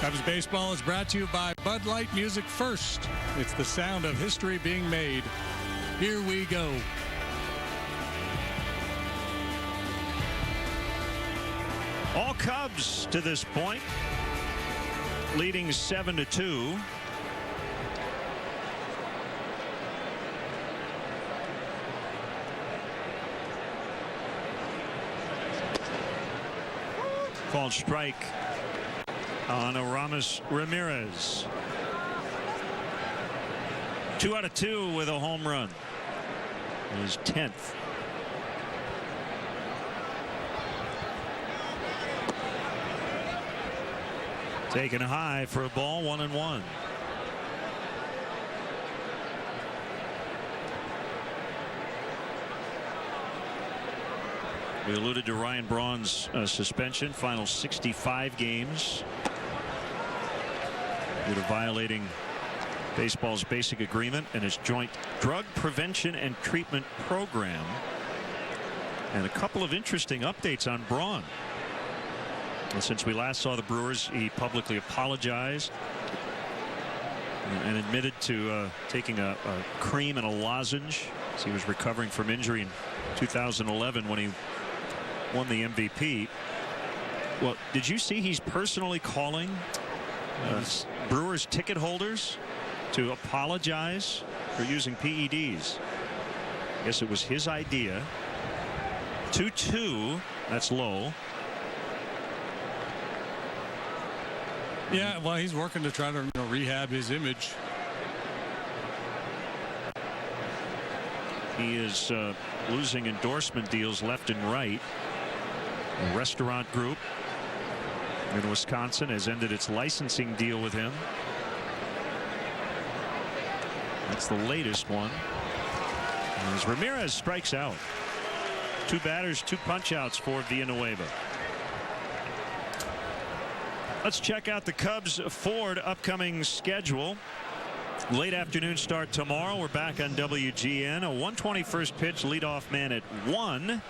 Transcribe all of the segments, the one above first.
Cubs baseball is brought to you by Bud Light Music First. It's the sound of history being made. Here we go. All Cubs to this point, leading 7-2. Called strike on Aramis Ramirez. 2 out of 2 with a home run. His 10th. Taken high for a ball, 1-1. We alluded to Ryan Braun's suspension, final 65 games due to violating baseball's basic agreement and its joint drug prevention and treatment program. And a couple of interesting updates on Braun. And since we last saw the Brewers, he publicly apologized and admitted to taking a cream and a lozenge as he was recovering from injury in 2011 when he won the MVP. Well, did you see he's personally calling Brewers ticket holders to apologize for using PEDs? I guess it was his idea. 2-2, that's low. Yeah, well, he's working to try to rehab his image. He is losing endorsement deals left and right. A restaurant group in Wisconsin has ended its licensing deal with him. That's the latest one. As Ramirez strikes out. 2 batters, 2 punch outs for Villanueva. Let's check out the Cubs Ford upcoming schedule. Late afternoon start tomorrow. We're back on WGN. A 121st pitch leadoff man at 1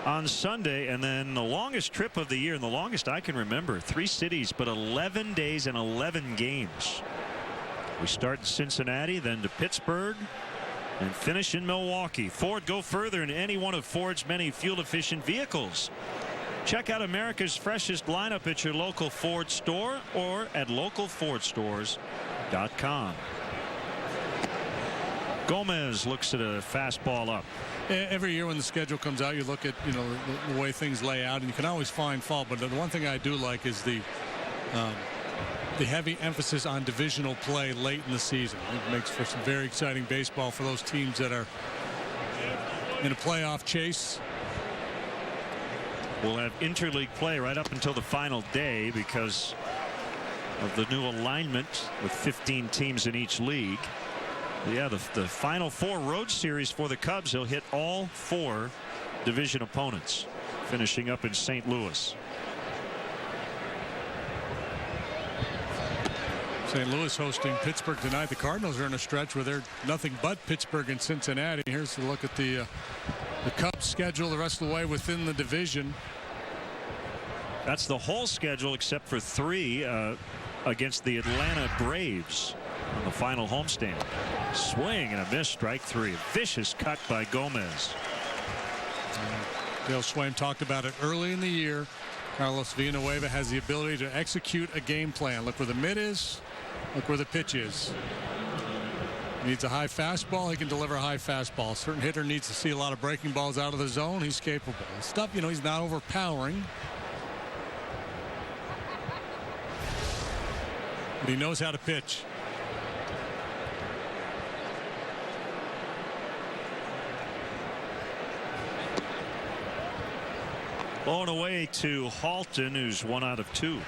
on Sunday, and then the longest trip of the year, and the longest I can remember, 3 cities, but 11 days and 11 games. We start in Cincinnati, then to Pittsburgh, and finish in Milwaukee. Ford go further in any one of Ford's many fuel-efficient vehicles. Check out America's freshest lineup at your local Ford store or at localfordstores.com. Gomez looks at a fastball up. Every year when the schedule comes out, you look at the way things lay out, and you can always find fault. But the one thing I do like is the heavy emphasis on divisional play late in the season. It makes for some very exciting baseball for those teams that are in a playoff chase. We'll have interleague play right up until the final day because of the new alignment with 15 teams in each league. Yeah, the final 4 road series for the Cubs, he'll hit all 4 division opponents, finishing up in St. Louis. St. Louis hosting Pittsburgh tonight. The Cardinals are in a stretch where they're nothing but Pittsburgh and Cincinnati. Here's a look at the Cubs schedule the rest of the way within the division. That's the whole schedule except for 3 against the Atlanta Braves on the final homestand. Swing and a miss, strike 3. Vicious cut by Gomez. Dale Swaim talked about it early in the year. Carlos Villanueva has the ability to execute a game plan. Look where the mid is. Look where the pitch is. Needs a high fastball. He can deliver a high fastball. A certain hitter needs to see a lot of breaking balls out of the zone. He's capable. Stuff, he's not overpowering. But he knows how to pitch. Blown away to Halton, who's 1 out of 2.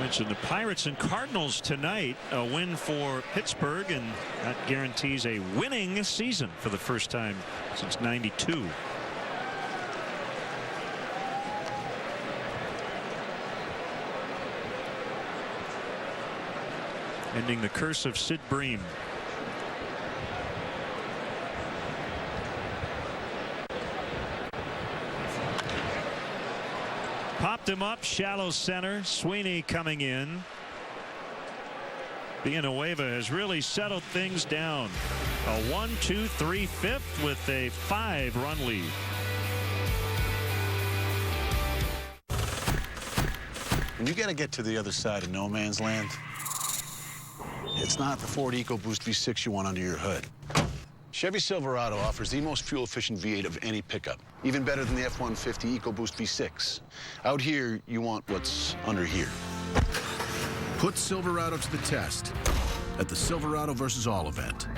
Mentioned the Pirates and Cardinals tonight. A win for Pittsburgh, and that guarantees a winning season for the first time since '92. ending the curse of Sid Bream. Popped him up, shallow center. Sweeney coming in. Villanueva has really settled things down. A 1-2-3 fifth with a 5-run lead. When you gotta get to the other side of no man's land, it's not the Ford EcoBoost V6 you want under your hood. Chevy Silverado offers the most fuel-efficient V8 of any pickup, even better than the F-150 EcoBoost V6. Out here, you want what's under here. Put Silverado to the test at the Silverado vs. All event.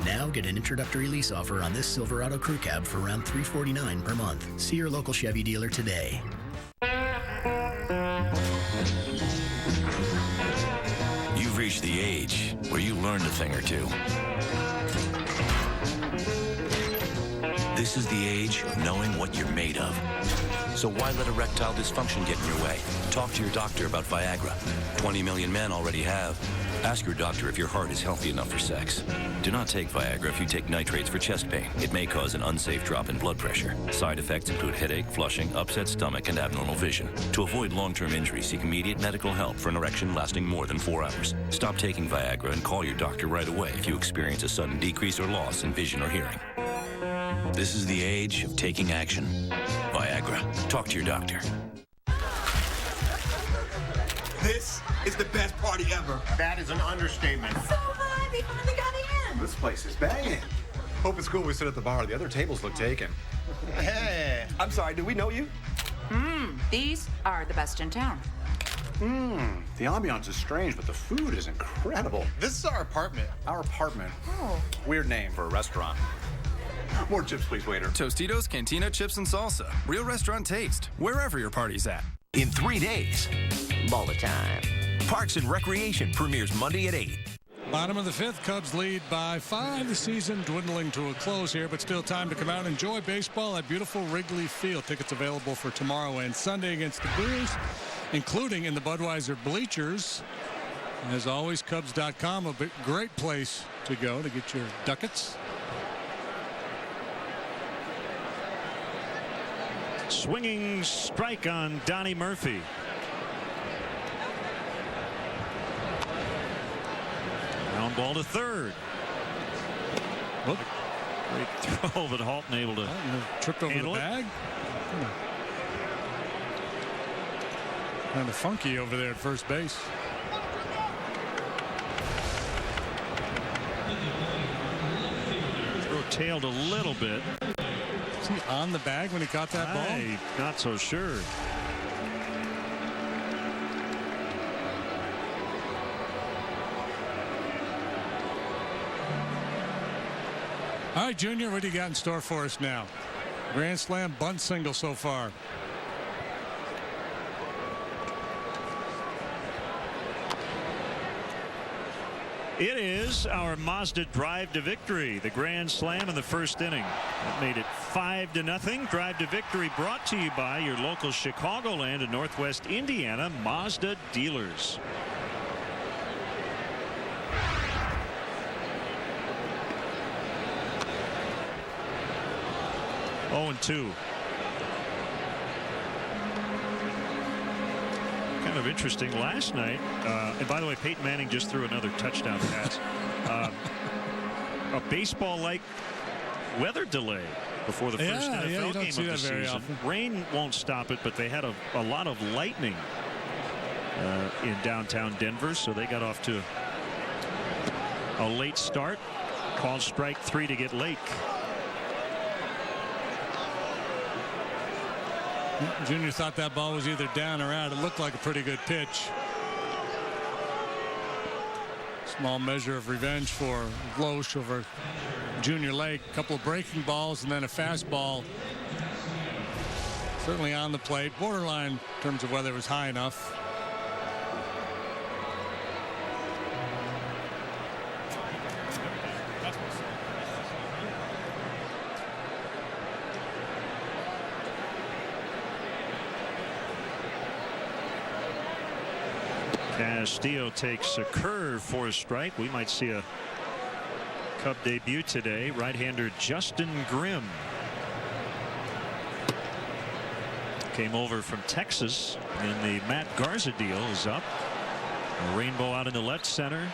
Now get an introductory lease offer on this Silverado crew cab for around $349 per month. See your local Chevy dealer today. You've reached the age where you learned a thing or two. This is the age of knowing what you're made of. So why let erectile dysfunction get in your way? Talk to your doctor about Viagra. 20 million men already have. Ask your doctor if your heart is healthy enough for sex. Do not take Viagra if you take nitrates for chest pain. It may cause an unsafe drop in blood pressure. Side effects include headache, flushing, upset stomach, and abnormal vision. To avoid long-term injury, seek immediate medical help for an erection lasting more than 4 hours. Stop taking Viagra and call your doctor right away if you experience a sudden decrease or loss in vision or hearing. This is the age of taking action. Viagra. Talk to your doctor. This is the best party ever. That is an understatement. So fun! They finally got in. This place is banging. Hope it's cool we sit at the bar. The other tables look taken. Hey, I'm sorry, do we know you? These are the best in town. The ambiance is strange, but the food is incredible. This is our apartment. Our apartment. Oh. Weird name for a restaurant. More chips, please, waiter. Tostitos, Cantina, chips, and salsa. Real restaurant taste, wherever your party's at. In 3 days, ball time. Parks and Recreation premieres Monday at 8. Bottom of the 5th, Cubs lead by 5. The season dwindling to a close here, but still time to come out and enjoy baseball at beautiful Wrigley Field. Tickets available for tomorrow and Sunday against the Brewers, including in the Budweiser bleachers. As always, Cubs.com, a great place to go to get your ducats. Swinging strike on Donnie Murphy. Ground ball to third. Look. Great throw, but Halton able to tripped over the bag. Kind of funky over there at first base. Throw tailed a little bit. Was he on the bag when he caught that ball? Not so sure. All right, Junior, what do you got in store for us now? Grand slam bunt single so far. It is our Mazda drive to victory. The grand slam in the first inning. That made it 5-0. Drive to victory brought to you by your local Chicagoland and Northwest Indiana Mazda dealers. Oh, and 2. Kind of interesting last night. And by the way, Peyton Manning just threw another touchdown pass. A baseball-like weather delay before the first NFL game of the season. Rain won't stop it, but they had a lot of lightning in downtown Denver, so they got off to a late start. Called strike 3 to get Lake. Junior thought that ball was either down or out. It looked like a pretty good pitch. Small measure of revenge for Loesch over Junior Lake. A couple of breaking balls and then a fastball. Certainly on the plate. Borderline in terms of whether it was high enough. Castillo takes a curve for a strike. We might see a Cub debut today. Right-hander Justin Grimm came over from Texas, and the Matt Garza deal is up. A rainbow out in the left center.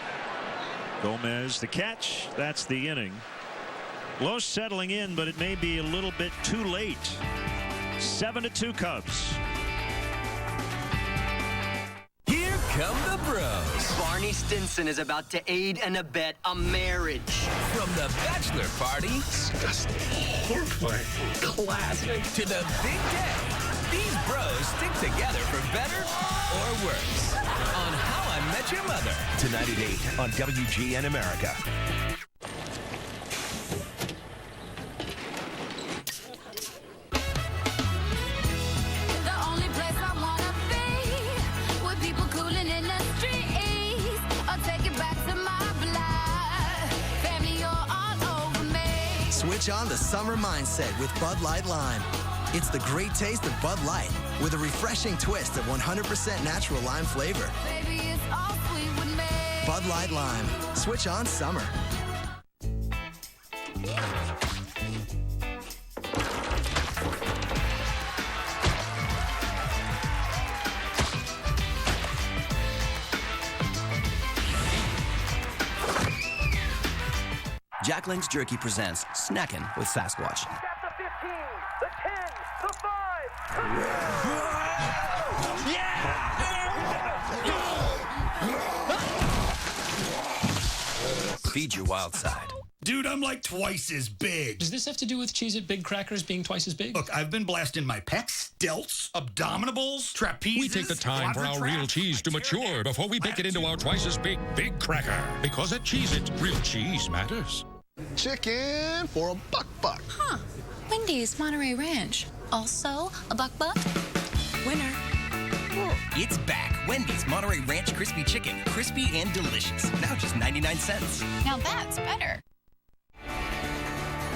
Gomez the catch. That's the inning. Low settling in, but it may be a little bit too late. 7-2 Cubs. Here come the bros. Barney Stinson is about to aid and abet a marriage. From the bachelor party. Disgusting. Horrifying. Classic. To the big day. These bros stick together for better or worse. On How I Met Your Mother. Tonight at 8 on WGN America. Switch on the summer mindset with Bud Light Lime. It's the great taste of Bud Light with a refreshing twist of 100% natural lime flavor. Baby, it's all sweet with me. Bud Light Lime. Switch on summer. Jack Link's Jerky presents Snackin' with Sasquatch. Got the 15, the 10, the 5. Feed your wild side. Dude, I'm like twice as big. Does this have to do with Cheez-It Big Crackers being twice as big? Look, I've been blasting my pecs, delts, abdominals, trapezes. We take the time for our real cheese to mature before we bake it into our twice as big Big Cracker. Because at Cheez-It, real cheese matters. Chicken for a buck. Huh. Wendy's Monterey Ranch. Also a buck. Winner. It's back. Wendy's Monterey Ranch Crispy Chicken. Crispy and delicious. Now just 99 cents. Now that's better.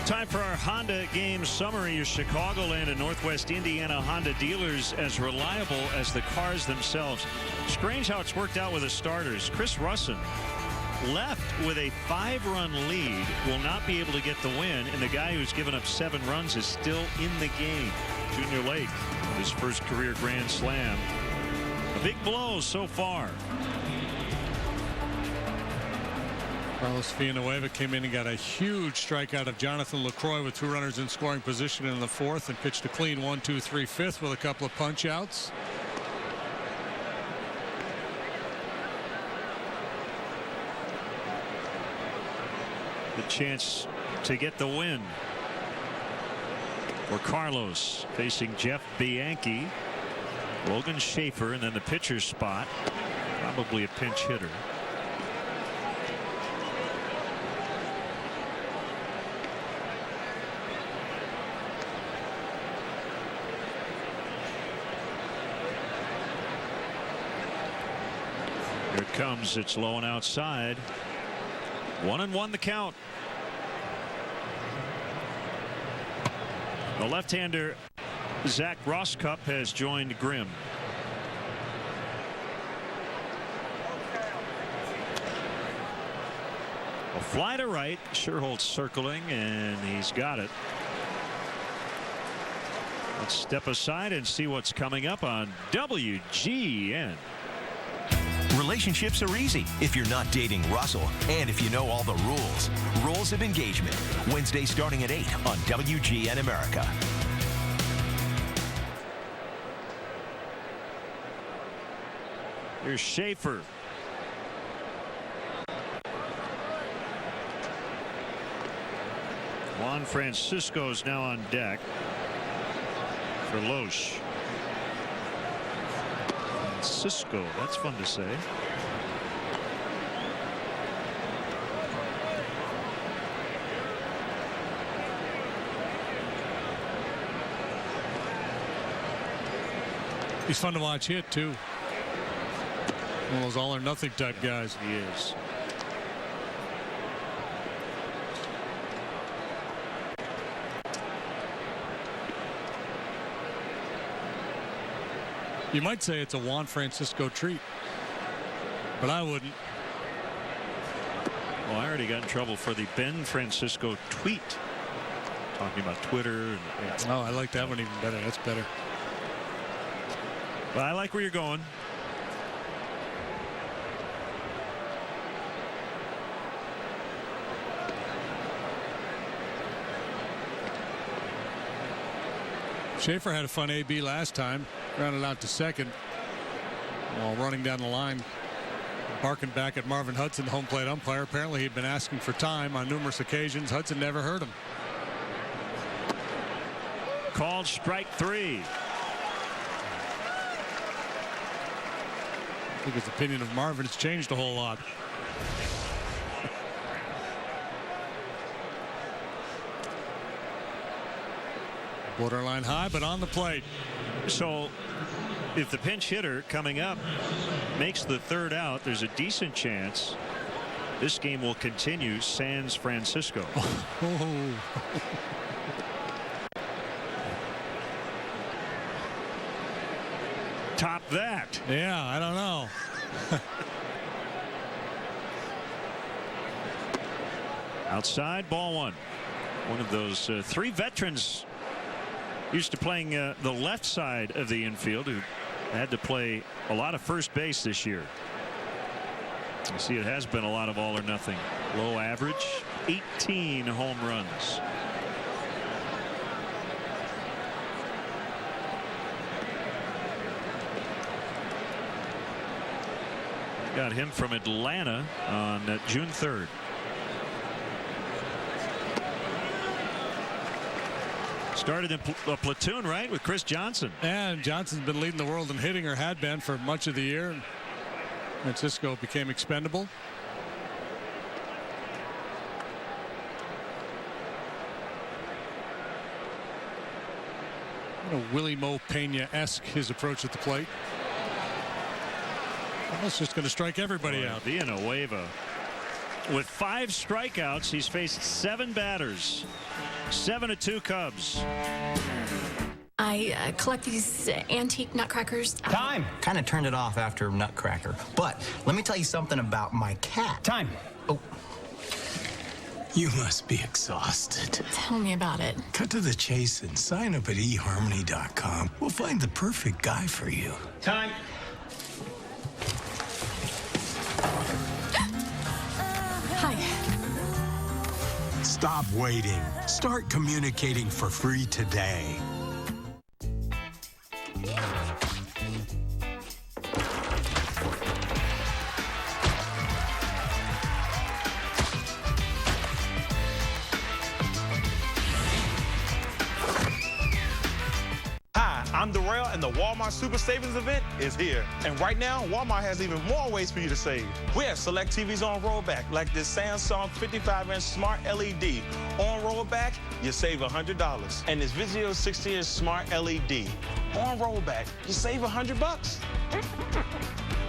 Time for our Honda game summary. Your Chicagoland and Northwest Indiana Honda dealers as reliable as the cars themselves. Strange how it's worked out with the starters. Chris Russin left with a 5-run lead, will not be able to get the win, and the guy who's given up 7 runs is still in the game. Junior Lake, his first career Grand Slam. A big blow so far. Carlos Villanueva came in and got a huge strikeout of Jonathan LaCroix with 2 runners in scoring position in the 4th and pitched a clean 1-2-3 5th with a couple of punch outs. The chance to get the win for Carlos, facing Jeff Bianchi, Logan Schaefer, and then the pitcher's spot, probably a pinch hitter. Here it comes. It's low and outside. 1-1 the count. The left-hander Zach Rosscup has joined Grimm. A fly to right. Sherholtz circling, and he's got it. Let's step aside and see what's coming up on WGN. Relationships are easy if you're not dating Russell and if you know all the rules. Rules of Engagement. Wednesday starting at 8 on WGN America. Here's Schaefer. Juan Francisco's now on deck for Loesch. Cisco, that's fun to say. He's fun to watch hit too. One of those all or nothing type guys. He is. You might say it's a Juan Francisco treat. but I wouldn't. Well, I already got in trouble for the Ben Francisco tweet. Talking about Twitter. Oh, I like that one even better. That's better. Well, I like where you're going. Schaefer had a fun AB last time. Grounded out to second while running down the line, barking back at Marvin Hudson, home plate umpire. Apparently he'd been asking for time on numerous occasions. Hudson never heard him. Called strike 3. I think his opinion of Marvin has changed a whole lot. Borderline high, but on the plate. So if the pinch hitter coming up makes the third out, there's a decent chance this game will continue sans Francisco. Top that. Yeah, I don't know. Outside, ball 1. One of those 3 veterans used to playing the left side of the infield who had to play a lot of first base this year. You see, it has been a lot of all or nothing. Low average, 18 home runs. Got him from Atlanta on June 3rd. Started in a platoon, right, with Chris Johnson. And Johnson's been leading the world in hitting, or had been for much of the year. Francisco became expendable. Willie Mo Pena-esque his approach at the plate. Almost just going to strike everybody out. Villanueva. With 5 strikeouts, he's faced 7 batters. 7-2 Cubs. I collect these antique nutcrackers. Time. Kind of turned it off after Nutcracker. But let me tell you something about my cat. Time. Oh. You must be exhausted. Tell me about it. Cut to the chase and sign up at eharmony.com. We'll find the perfect guy for you. Time. Hi. Stop waiting. Start communicating for free today. I'm Darrell, and the Walmart Super Savings event is here. And right now, Walmart has even more ways for you to save. We have select TVs on rollback, like this Samsung 55-inch Smart LED. On rollback, you save $100. And this Vizio 60-inch Smart LED. On rollback, you save $100.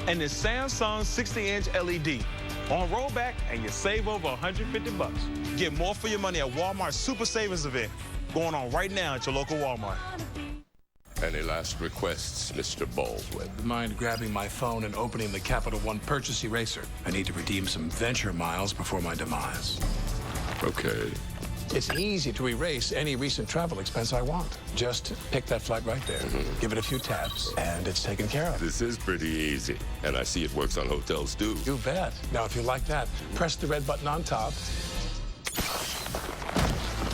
And this Samsung 60-inch LED. On rollback, and you save over $150. Get more for your money at Walmart Super Savings event. Going on right now at your local Walmart. Any last requests, Mr. Baldwin? Mind grabbing my phone and opening the Capital One Purchase Eraser? I need to redeem some venture miles before my demise. Okay. It's easy to erase any recent travel expense I want. Just pick that flight right there. Give it a few taps, and it's taken care of. This is pretty easy, and I see it works on hotels, too. You bet. Now, if you like that, press the red button on top.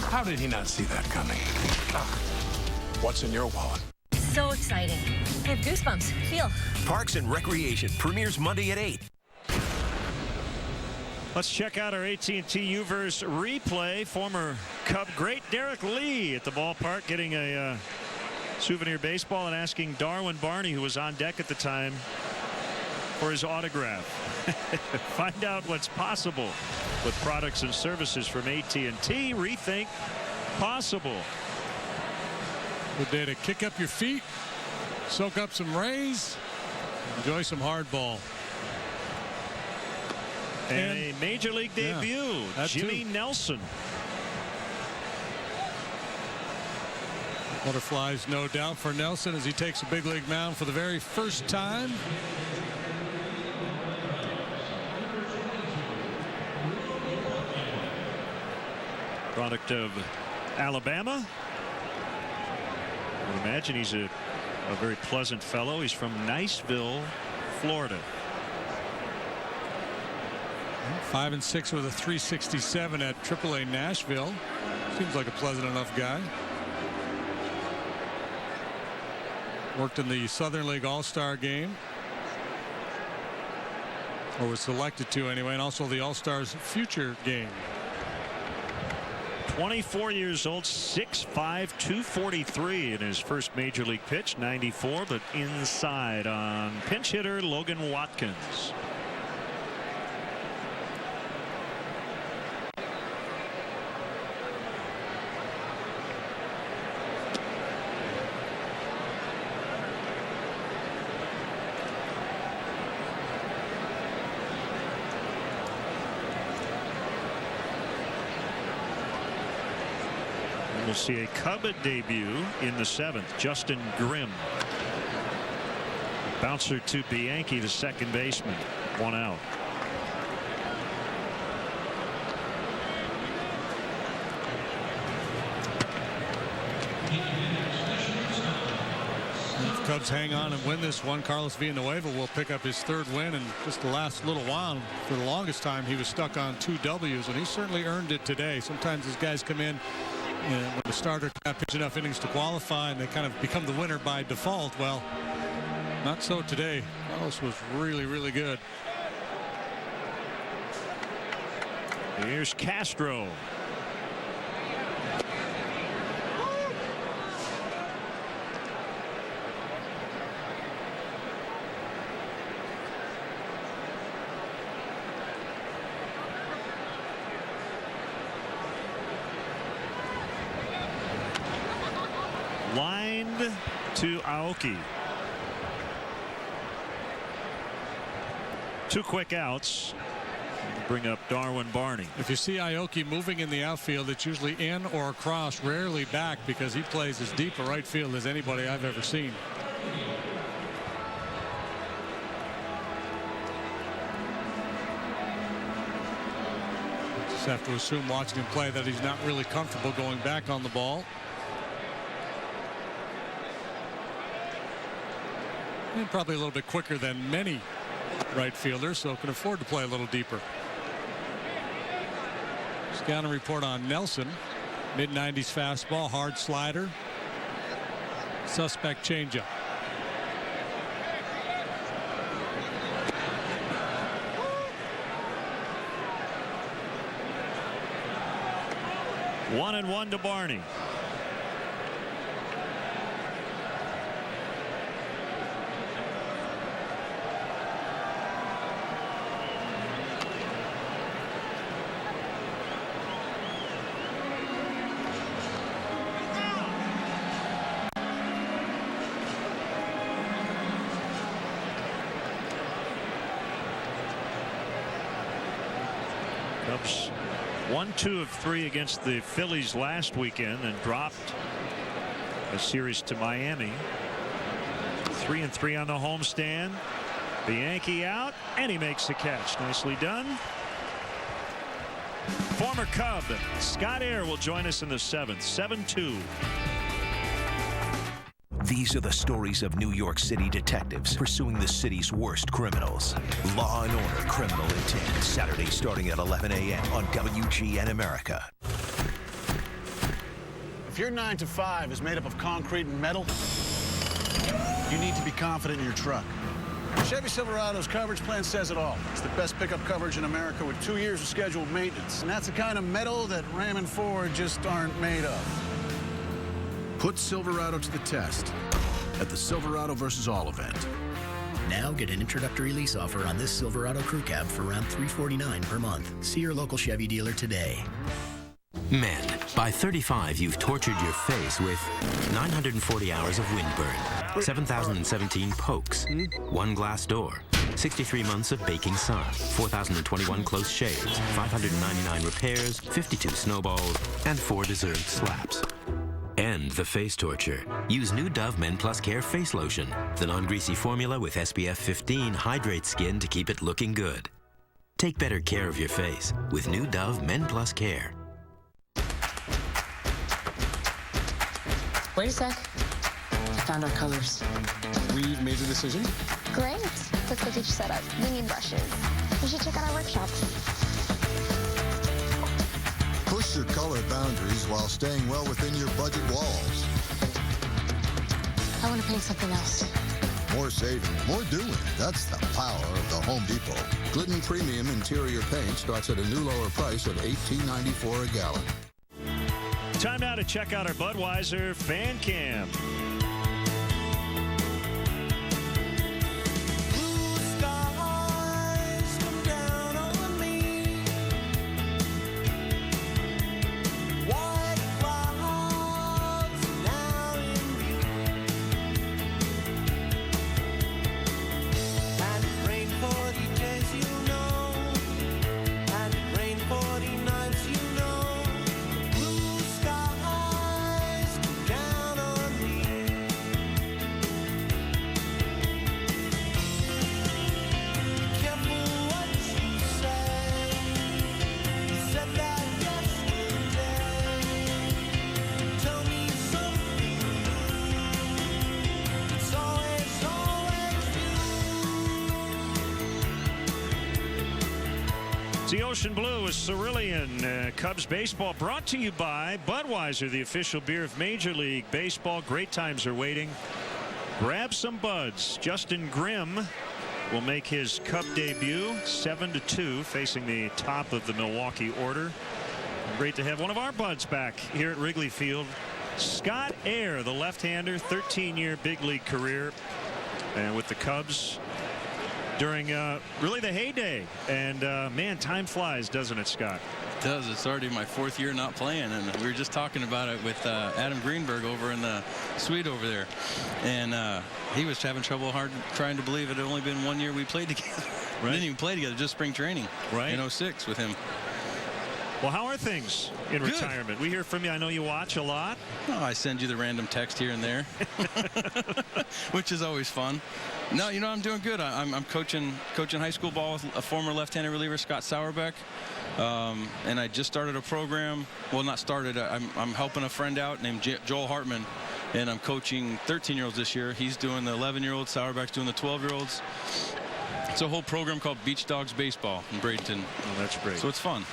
How did he not see that coming? What's in your wallet? So exciting. I have goosebumps. Feel. Parks and Recreation premieres Monday at 8. Let's check out our AT&T Uverse replay. Former Cub great Derek Lee at the ballpark getting a souvenir baseball and asking Darwin Barney, who was on deck at the time, for his autograph. Find out what's possible with products and services from AT&T. Rethink possible. Good day to kick up your feet, soak up some rays, enjoy some hardball. And a major league debut, Jimmy Nelson. Butterflies, no doubt, for Nelson as he takes a big league mound for the very first time. product of Alabama. I would imagine he's a very pleasant fellow. He's from Niceville, Florida. 5-6 with a 367 at AAA Nashville. Seems like a pleasant enough guy. Worked in the Southern League All-Star game. Or was selected to anyway, and also the All-Stars Future game. 24 years old, 6'5", 243 in his first major league pitch, 94, but inside on pinch hitter Logan Watkins. We'll see a Cub debut in the 7th. Justin Grimm. Bouncer to Bianchi, the second baseman. 1 out. If Cubs hang on and win this one, Carlos Villanueva will pick up his 3rd win in just the last little while. For the longest time, he was stuck on 2 Ws, and he certainly earned it today. Sometimes these guys come in and when the starter can't pitch enough innings to qualify and they kind of become the winner by default. Well, not so today. Carlos was really, really good. Here's Castro. Lined to Aoki. 2 quick outs. Bring up Darwin Barney. If you see Aoki moving in the outfield, it's usually in or across, rarely back, because he plays as deep a right field as anybody I've ever seen. Just have to assume, watching him play, that he's not really comfortable going back on the ball. And probably a little bit quicker than many right fielders, so can afford to play a little deeper. Scouting report on Nelson. Mid-90s fastball, hard slider, suspect changeup. One and one to Barney. Cubs 1-2 of 3 against the Phillies last weekend and dropped a series to Miami. 3-3 on the homestand. Bianchi out, and he makes the catch. Nicely done. Former Cub Scott Air will join us in the 7th. 7-2. These are the stories of New York City detectives pursuing the city's worst criminals. Law and Order: Criminal Intent, Saturday starting at 11 a.m. on WGN America. If your 9 to 5 is made up of concrete and metal, you need to be confident in your truck. Chevy Silverado's coverage plan says it all. It's the best pickup coverage in America with 2 years of scheduled maintenance. And that's the kind of metal that Ram and Ford just aren't made of. Put Silverado to the test at the Silverado vs. All event. Now get an introductory lease offer on this Silverado crew cab for around $349 per month. See your local Chevy dealer today. Men, by 35, you've tortured your face with 940 hours of windburn, 7,017 pokes, 1 glass door, 63 months of baking sun, 4,021 close shaves, 599 repairs, 52 snowballs, and 4 deserved slaps. End the face torture. Use new Dove Men Plus Care Face Lotion. The non-greasy formula with SPF 15 hydrates skin to keep it looking good. Take better care of your face with new Dove Men Plus Care. Wait a sec. I found our colors. We've made a decision. Great. Let's go teach setup. We need brushes. You should check out our workshop. Push your color boundaries while staying well within your budget walls. I want to paint something else. More saving, more doing. That's the power of the Home Depot. Glidden Premium Interior Paint starts at a new lower price of $18.94 a gallon. Time now to check out our Budweiser fan cam. The Ocean Blue is Cerulean. Cubs baseball brought to you by Budweiser, the official beer of Major League Baseball. Great times are waiting. Grab some buds. Justin Grimm will make his Cub debut, 7-2, facing the top of the Milwaukee order. Great to have one of our buds back here at Wrigley Field. Scott Air, the left-hander, 13-year big league career, and with the Cubs during really the heyday. And man, time flies, doesn't it, Scott? It does. It's already my 4th year not playing, and we were just talking about it with Adam Greenberg over in the suite over there, and he was having trouble trying to believe it had only been 1 year we played together. Right. We didn't even play together, just spring training in 06 with him. Well, how are things in retirement? We hear from you. I know you watch a lot. Oh, I send you the random text here and there, which is always fun. No, you know, I'm doing good. I'm coaching high school ball with a former left-handed reliever, Scott Sauerbeck. And I just started a program. Well, not started. I'm helping a friend out named Joel Hartman, and I'm coaching 13-year-olds this year. He's doing the 11-year-olds. Sauerbeck's doing the 12-year-olds. It's a whole program called Beach Dogs Baseball in Bradenton. Oh, that's great. So it's fun.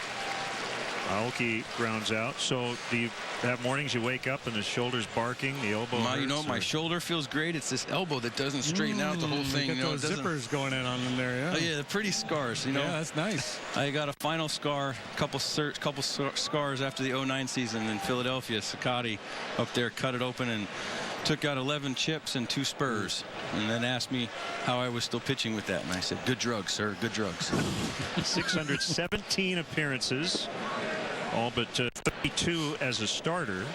Aoki grounds out. So do you have mornings you wake up and the shoulder's barking, the elbow hurts? You know, my shoulder feels great. It's this elbow that doesn't straighten out the whole thing. You know, those zippers going in on them there, yeah. Oh, yeah, they're pretty scars, you know. Yeah, that's nice. I got a final scar, couple scars after the 09 season in Philadelphia. Sakati up there cut it open and took out 11 chips and 2 spurs, and then asked me how I was still pitching with that. And I said, good drugs, sir, good drugs. 617 appearances. All but 32 as a starter,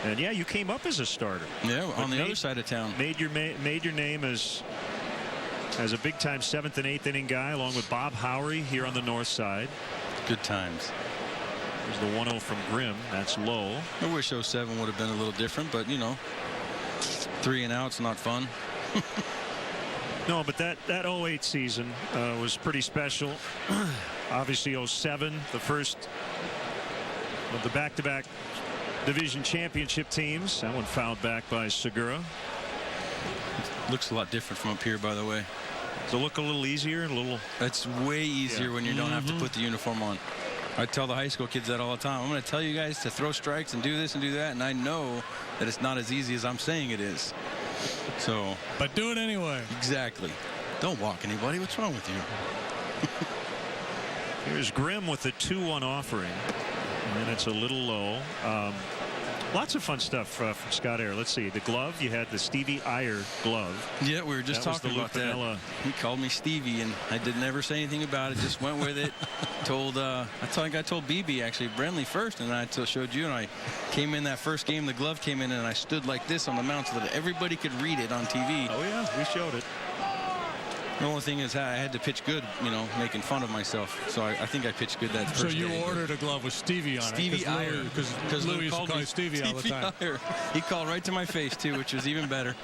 and yeah, you came up as a starter. Yeah, on the other side of town. Made your name as a big-time 7th and 8th inning guy, along with Bob Howery here on the north side. Good times. There's the 1-0 from Grimm. That's low. I wish 07 would have been a little different, but you know, 3 and out's not fun. No, but that 08 season was pretty special. Obviously 07, the first of the back-to-back division championship teams. That one fouled back by Segura. Looks a lot different from up here, by the way. Does it look a little easier? It's way easier when you don't have to put the uniform on. I tell the high school kids that all the time. I'm going to tell you guys to throw strikes and do this and do that, and I know that it's not as easy as I'm saying it is. So, but do it anyway. Exactly. Don't walk anybody. What's wrong with you? Here's Grimm with the 2-1 offering, and it's a little low. Lots of fun stuff from Scott Air. Let's see. The glove, you had the Stevie Iyer glove. Yeah, we were just talking about that. He called me Stevie, and I didn't ever say anything about it. Just went with it. I think I told BB, actually, Brenly first, and I showed you, and I came in that first game. The glove came in, and I stood like this on the mound so that everybody could read it on TV. Oh, yeah, we showed it. The only thing is I had to pitch good, you know, making fun of myself. So I think I pitched good that first day. So you ordered a glove with Stevie on Stevie it. Stevie Iyer. Because Louis used to call you Stevie all the time. Iyer. He called right to my face, too, which was even better.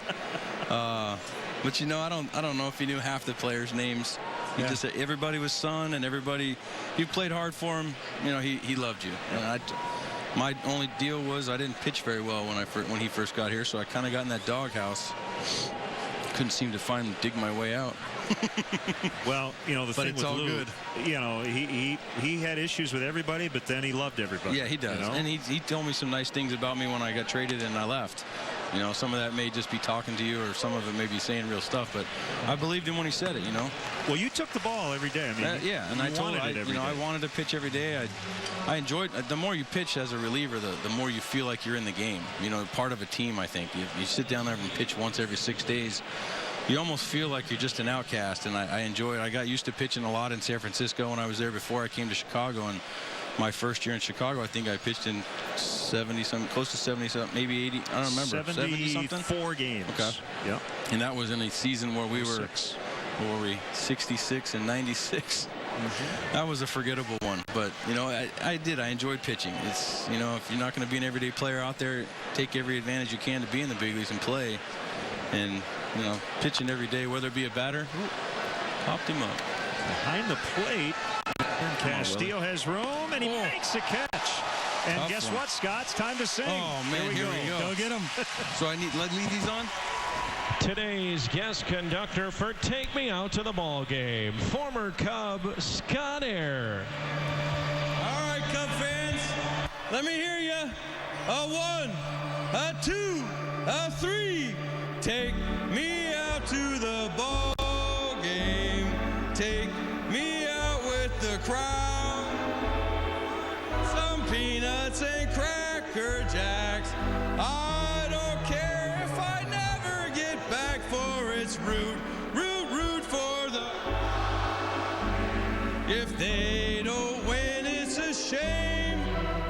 But, you know, I don't know if he knew half the players' names. He just said everybody was son, and everybody, you played hard for him. You know, he loved you. And My only deal was I didn't pitch very well when he first got here, so I kind of got in that doghouse. Couldn't seem to dig my way out. Well, you know, the but thing it's with all Lou, good. You know, he had issues with everybody, but then he loved everybody. Yeah, he does. You know? And he told me some nice things about me when I got traded and I left. You know, some of that may just be talking to you, or some of it may be saying real stuff, but I believed him when he said it, you know. Well, you took the ball every day. I mean, yeah, and I told him, I wanted to pitch every day. I enjoyed. The more you pitch as a reliever, the more you feel like you're in the game. You know, part of a team. I think you sit down there and pitch once every 6 days. You almost feel like you're just an outcast, and I enjoy it. I got used to pitching a lot in San Francisco when I was there before I came to Chicago, and my first year in Chicago, I think I pitched in 70-something, close to 70-something, maybe 80. I don't remember. 74 70-something? games. Okay. Yeah. And that was in a season where we were, 66 and 96. That was a forgettable one, but you know, I enjoyed pitching. It's, you know, if you're not going to be an everyday player out there, take every advantage you can to be in the big leagues and play. And you know, pitching every day, whether it be a batter, popped him up. Behind the plate, Castillo has room, and he makes a catch. And Tough guess one. what, Scott? It's time to sing. Oh, man, Here we go. Go get him. So I need lead these on? Today's guest conductor for Take Me Out to the Ball Game, former Cub Scott Air. All right, Cub fans, let me hear you. A 1, a 2, a 3. Take me out to the ball game. Take me out with the crowd. Some peanuts and Cracker Jacks. I don't care if I never get back, for it's root for the. If they don't win, it's a shame.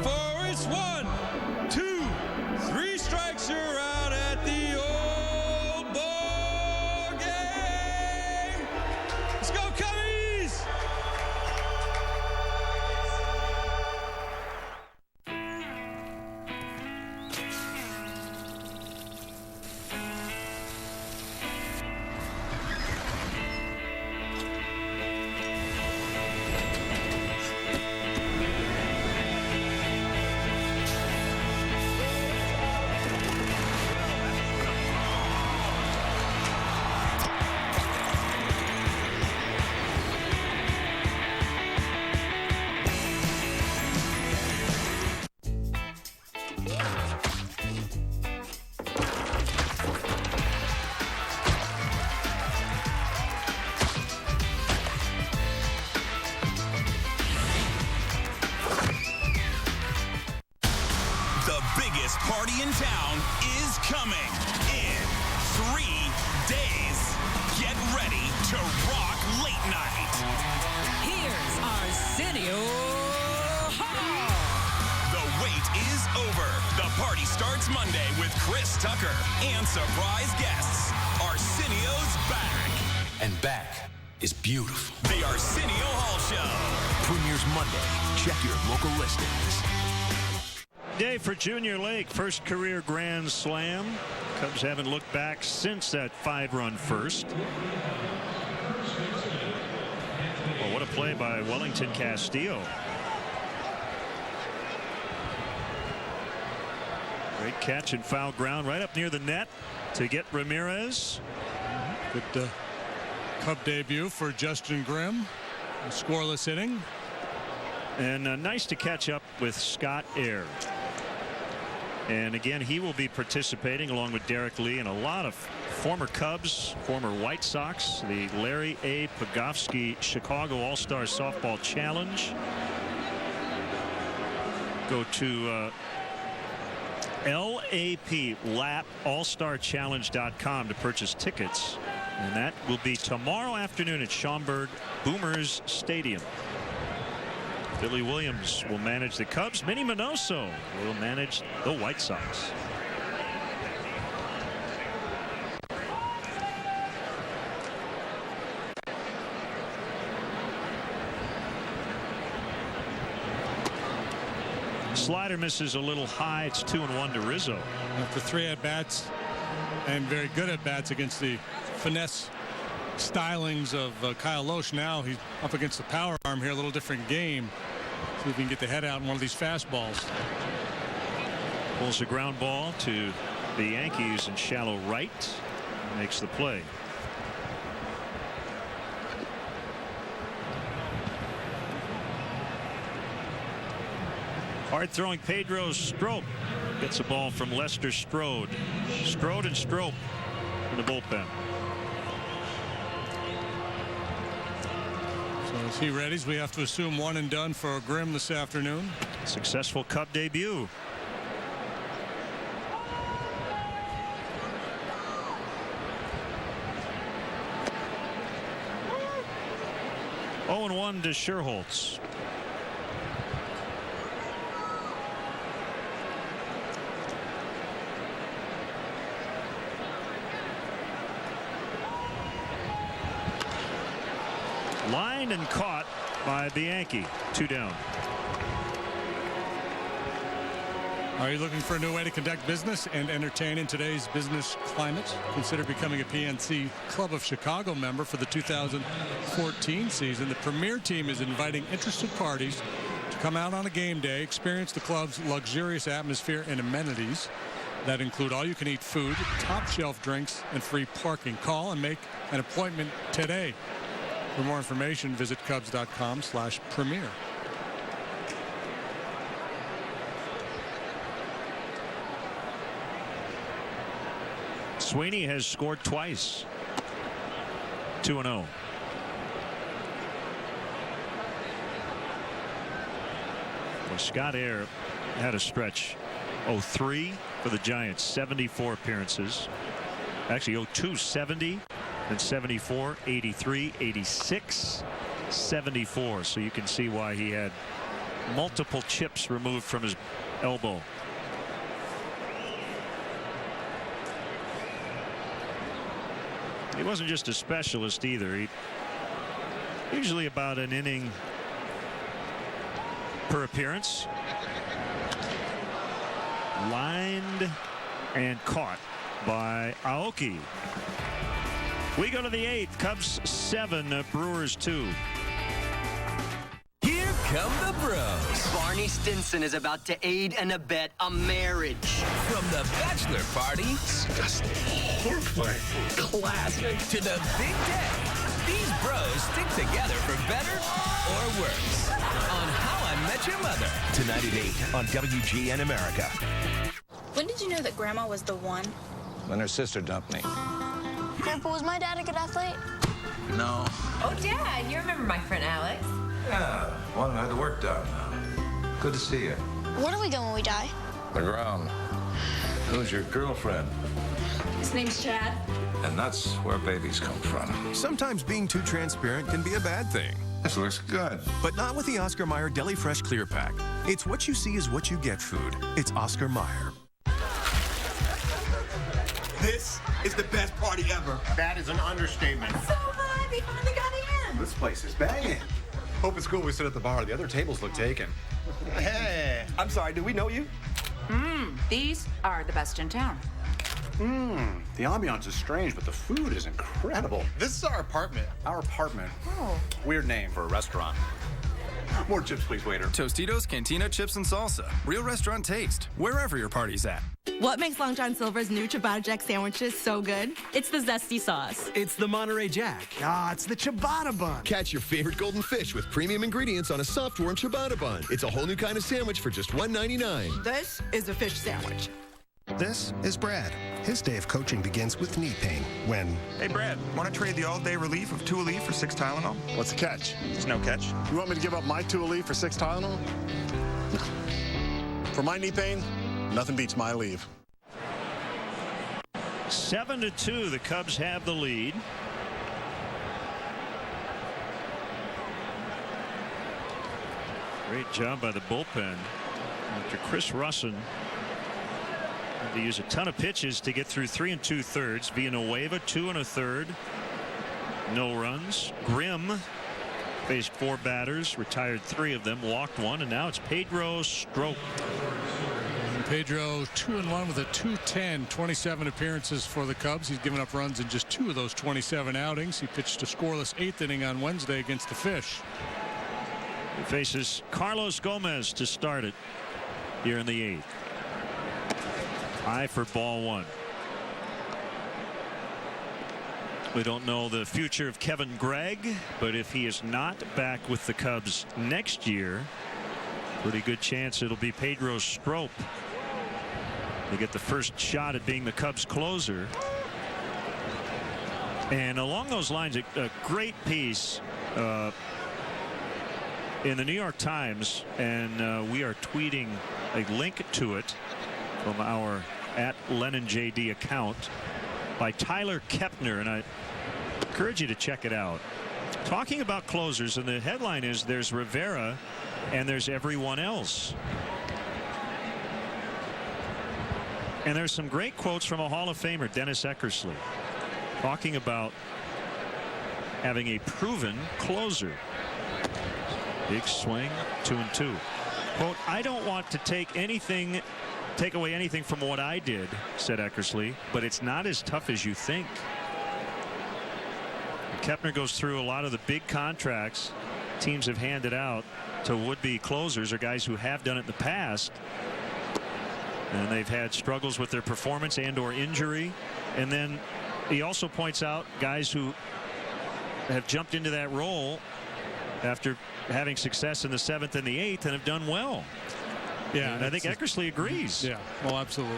For it's 1, 2, 3 strikes, you're out at the old ball game. Let's go, Cubbies! The biggest party in town is coming in 3 days. Get ready to rock late night. Here's Arsenio Hall. The wait is over. The party starts Monday with Chris Tucker and surprise guests. Arsenio's back. And back is beautiful. The Arsenio Hall Show. Premieres Monday. Check your local listings. Day for Junior Lake, first career grand slam. Cubs haven't looked back since that 5-run first. Well, what a play by Wellington Castillo. Great catch and foul ground right up near the net to get Ramirez. Good Cub debut for Justin Grimm. A scoreless inning. And nice to catch up with Scott Air. And again, he will be participating along with Derek Lee and a lot of former Cubs, former White Sox, the Larry A. Pogowski Chicago All-Star Softball Challenge. Go to LAP-allstarchallenge.com to purchase tickets. And that will be tomorrow afternoon at Schaumburg Boomers Stadium. Billy Williams will manage the Cubs. Minnie Minoso will manage the White Sox. Slider misses a little high. It's 2-1 to Rizzo. After 3 at-bats and very good at-bats against the finesse stylings of Kyle Loesch, now he's up against the power arm here. A little different game. See if he can get the head out in one of these fastballs. Pulls the ground ball to the Yankees in shallow right. Makes the play. Hard throwing Pedro Strop gets a ball from Lester Strode. Strode and Strop in the bullpen. So as he readies, we have to assume one and done for Grimm this afternoon. Successful Cub debut. Oh, and 1 to Scherholz. Lined and caught by Bianchi. 2 down. Are you looking for a new way to conduct business and entertain in today's business climate? Consider becoming a PNC Club of Chicago member for the 2014 season. The premier team is inviting interested parties to come out on a game day, experience the club's luxurious atmosphere and amenities that include all-you-can-eat food, top-shelf drinks, and free parking. Call and make an appointment today. For more information, visit Cubs.com/premier. Sweeney has scored twice. 2-0. Well, Scott Air had a stretch. 0-3 for the Giants. 74 appearances. Actually 0-2, 70. And 74, 83, 86, 74. So you can see why he had multiple chips removed from his elbow. He wasn't just a specialist either. He usually about an inning per appearance. Lined and caught by Aoki. We go to the 8th. Cubs 7, Brewers 2. Here come the bros. Barney Stinson is about to aid and abet a marriage. From the bachelor party, disgusting, horrifying, classic, to the big day. These bros stick together for better or worse. On How I Met Your Mother. Tonight at 8 on WGN America. When did you know that Grandma was the one? When her sister dumped me. Grandpa, was my dad a good athlete? No. Oh, Dad, you remember my friend Alex? Yeah, one who had the work done. Good to see you. Where do we go when we die? The ground. Who's your girlfriend? His name's Chad. And that's where babies come from. Sometimes being too transparent can be a bad thing. This looks good. But not with the Oscar Mayer Deli Fresh Clear Pack. It's what you see is what you get food. It's Oscar Mayer. This is the best party ever. That is an understatement. So glad we finally got in. This place is banging. Hope it's cool we sit at the bar. The other tables look taken. Hey. I'm sorry, do we know you? These are the best in town. The ambiance is strange, but the food is incredible. This is our apartment. Our apartment. Oh. Weird name for a restaurant. More chips, please, waiter. Tostitos, Cantina, chips, and salsa. Real restaurant taste, wherever your party's at. What makes Long John Silver's new Ciabatta Jack sandwiches so good? It's the zesty sauce. It's the Monterey Jack. It's the ciabatta bun. Catch your favorite golden fish with premium ingredients on a soft, warm ciabatta bun. It's a whole new kind of sandwich for just $1.99. This is a fish sandwich. This is Brad. His day of coaching begins with knee pain when... Hey, Brad, want to trade the all-day relief of 2 Aleve for 6 Tylenol? What's the catch? There's no catch. You want me to give up my 2 Aleve for 6 Tylenol? No. For my knee pain, nothing beats my Aleve. 7-2, the Cubs have the lead. Great job by the bullpen. After Chris Russin had to use a ton of pitches to get through 3 2/3. Villanueva 2 1/3. No runs. Grimm faced 4 batters, retired 3 of them, walked 1, and now it's Pedro Strop. And Pedro 2-1 with a 210, 27 appearances for the Cubs. He's given up runs in just 2 of those 27 outings. He pitched a scoreless 8th inning on Wednesday against the Fish. He faces Carlos Gomez to start it here in the 8th. High for ball one. We don't know the future of Kevin Gregg, but if he is not back with the Cubs next year, pretty good chance it'll be Pedro Strop. They get the first shot at being the Cubs closer. And along those lines, a great piece in the New York Times, and we are tweeting a link to it from our @LennonJD account by Tyler Kepner, and I encourage you to check it out. Talking about closers, and the headline is there's Rivera and there's everyone else. And there's some great quotes from a Hall of Famer, Dennis Eckersley, talking about having a proven closer. Big swing, 2-2. Quote, I don't want to take away anything from what I did, said Eckersley, but it's not as tough as you think. Kepner goes through a lot of the big contracts teams have handed out to would-be closers or guys who have done it in the past, and they've had struggles with their performance and/or injury. And then he also points out guys who have jumped into that role after having success in the 7th and the 8th and have done well. Yeah, and I think Eckersley agrees. Yeah, well, absolutely.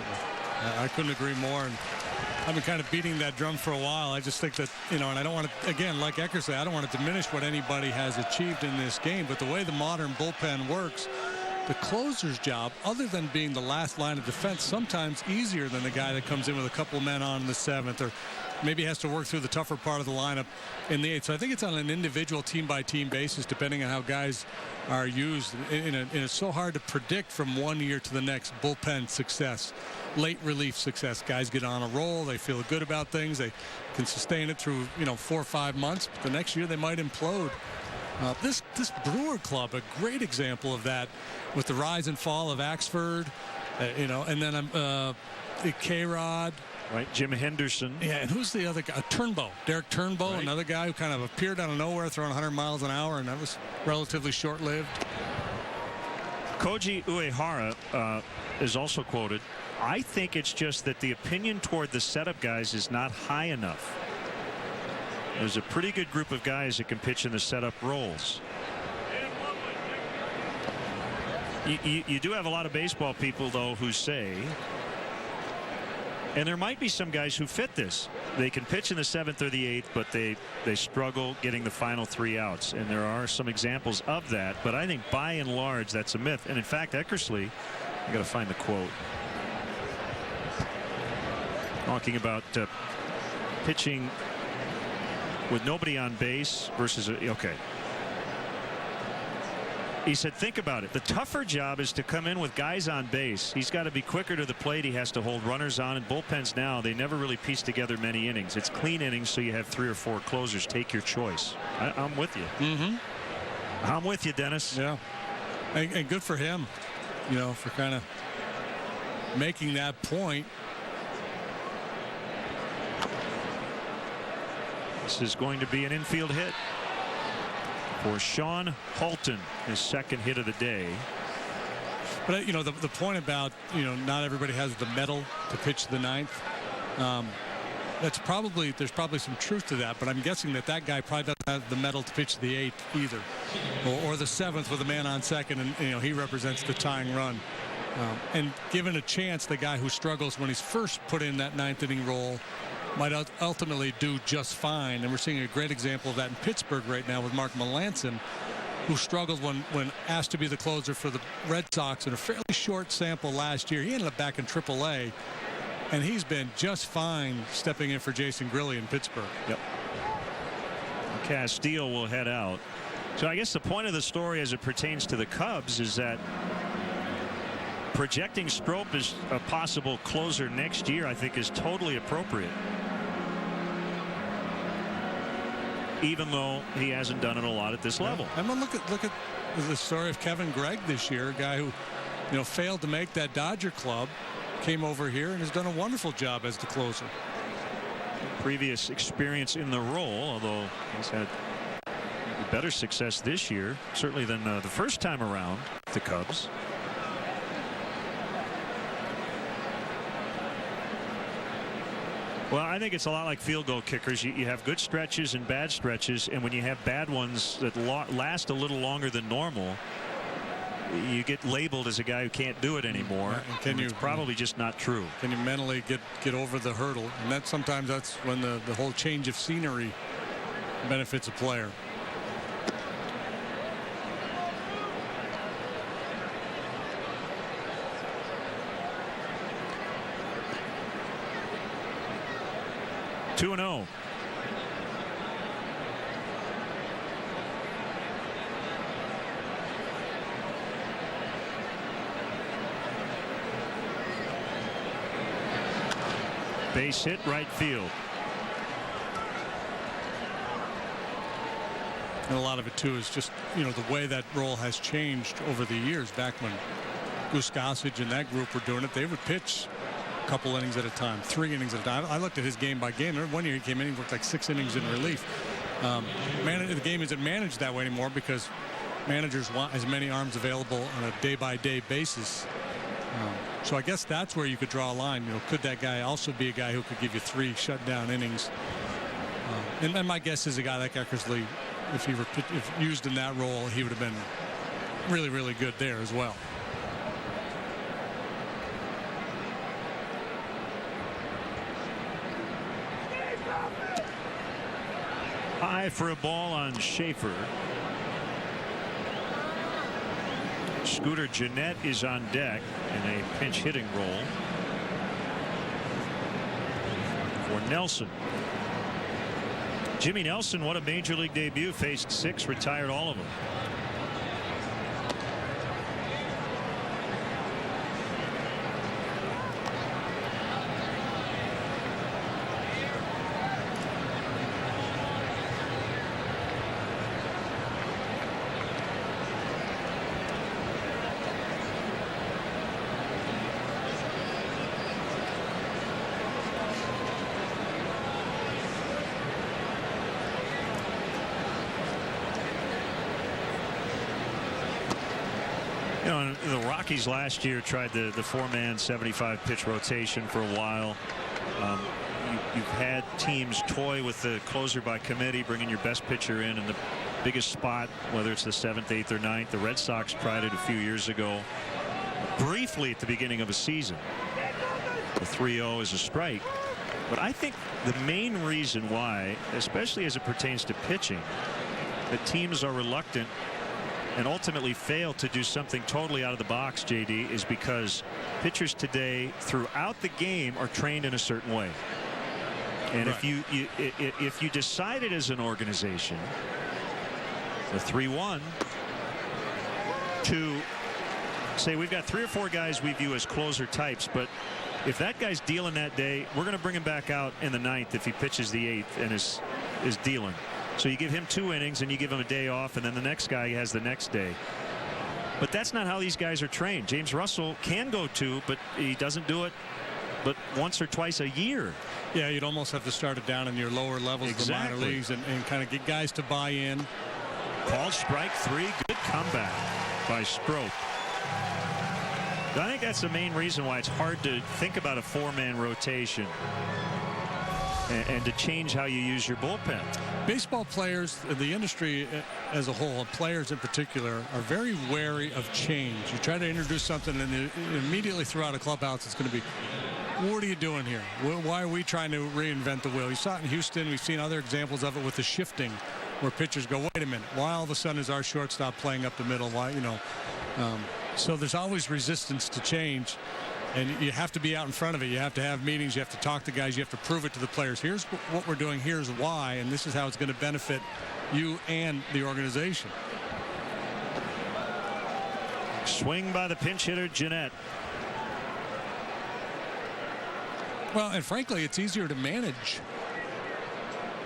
I couldn't agree more. And I've been kind of beating that drum for a while. I just think that, and I don't want to, again, like Eckersley, I don't want to diminish what anybody has achieved in this game, but the way the modern bullpen works, the closer's job, other than being the last line of defense, sometimes easier than the guy that comes in with a couple of men on in the 7th, or maybe has to work through the tougher part of the lineup in the 8th. So I think it's on an individual team-by-team basis, depending on how guys are used. And it's so hard to predict from one year to the next bullpen success, late relief success. Guys get on a roll, they feel good about things, they can sustain it through 4 or 5 months, but the next year they might implode. This Brewer club, a great example of that, with the rise and fall of Axford, and then K-Rod. Right, Jim Henderson. Yeah, and who's the other guy? Turnbow. Derek Turnbow, right. Another guy who kind of appeared out of nowhere, throwing 100 miles an hour, and that was relatively short-lived. Koji Uehara is also quoted, I think it's just that the opinion toward the setup guys is not high enough. There's a pretty good group of guys that can pitch in the setup roles. You do have a lot of baseball people, though, who say, and there might be some guys who fit this. They can pitch in the 7th or the 8th, but they struggle getting the final 3 outs. And there are some examples of that. But I think by and large, that's a myth. And in fact, Eckersley, I got to find the quote, talking about pitching with nobody on base versus okay. He said, think about it. The tougher job is to come in with guys on base. He's got to be quicker to the plate. He has to hold runners on. And bullpens now, they never really piece together many innings. It's clean innings, so you have 3 or 4 closers. Take your choice. I'm with you. Mm-hmm. I'm with you, Dennis. Yeah. And good for him, for kind of making that point. This is going to be an infield hit for Sean Halton, his 2nd hit of the day. But the point about not everybody has the mettle to pitch the 9th. There's probably some truth to that, but I'm guessing that guy probably doesn't have the mettle to pitch the 8th either, or the 7th with a man on second, and he represents the tying run. And given a chance, the guy who struggles when he's first put in that 9th inning role might ultimately do just fine. And we're seeing a great example of that in Pittsburgh right now with Mark Melancon, who struggled when asked to be the closer for the Red Sox in a fairly short sample last year. He ended up back in AAA, and he's been just fine stepping in for Jason Grilli in Pittsburgh. Yep. Castillo will head out. So I guess the point of the story as it pertains to the Cubs is that projecting Strop as a possible closer next year, I think, is totally appropriate. Even though he hasn't done it a lot at this level. And then look at the story of Kevin Gregg this year, a guy who failed to make that Dodger club, came over here and has done a wonderful job as the closer. Previous experience in the role, although he's had better success this year, certainly than the first time around the Cubs. Well, I think it's a lot like field goal kickers. You have good stretches and bad stretches, and when you have bad ones that last a little longer than normal, you get labeled as a guy who can't do it anymore. And it's probably just not true. Can you mentally get over the hurdle? And sometimes that's when the whole change of scenery benefits a player. Two and 0. Base hit right field. And a lot of it too is just the way that role has changed over the years. Back when Goose Gossage and that group were doing it, they would pitch a couple innings at a time, 3 innings at a time. I looked at his game by game. One year he came in, he worked like 6 innings in relief. The game isn't managed that way anymore because managers want as many arms available on a day-by-day basis. So I guess that's where you could draw a line. Could that guy also be a guy who could give you 3 shutdown innings? And my guess is a guy like Eckersley, if used in that role, he would have been really, really good there as well. High for a ball on Schaefer. Scooter Gennett is on deck in a pinch hitting role for Nelson. Jimmy Nelson, what a major league debut. Faced 6, retired all of them. The Rockies last year tried the 4-man 75-pitch rotation for a while. You've had teams toy with the closer by committee, bringing your best pitcher in the biggest spot, whether it's the 7th, 8th, or 9th. The Red Sox tried it a few years ago, briefly at the beginning of a season. The 3-0 is a strike. But I think the main reason why, especially as it pertains to pitching, that teams are reluctant and ultimately fail to do something totally out of the box, JD, is because pitchers today throughout the game are trained in a certain way. And right. if you decided as an organization, the 3-1, to say we've got 3 or 4 guys we view as closer types, but if that guy's dealing that day, we're going to bring him back out in the 9th if he pitches the 8th and is dealing. So you give him 2 innings and you give him a day off, and then the next guy has the next day. But that's not how these guys are trained. James Russell can go 2, but he doesn't do it but once or twice a year. Yeah, you'd almost have to start it down in your lower levels of the minor leagues and kind of get guys to buy in. Called strike 3. Good comeback by Strope. I think that's the main reason why it's hard to think about a 4-man rotation and to change how you use your bullpen. Baseball players, the industry as a whole, players in particular, are very wary of change. You try to introduce something and immediately throughout a clubhouse it's going to be, what are you doing here? Why are we trying to reinvent the wheel? You saw it in Houston. We've seen other examples of it with the shifting, where pitchers go, wait a minute, why all of a sudden is our shortstop playing up the middle? Why, so there's always resistance to change. And you have to be out in front of it. You have to have meetings. You have to talk to guys. You have to prove it to the players. Here's what we're doing. Here's why. And this is how it's going to benefit you and the organization. Swing by the pinch hitter, Gennett. Well, and frankly, it's easier to manage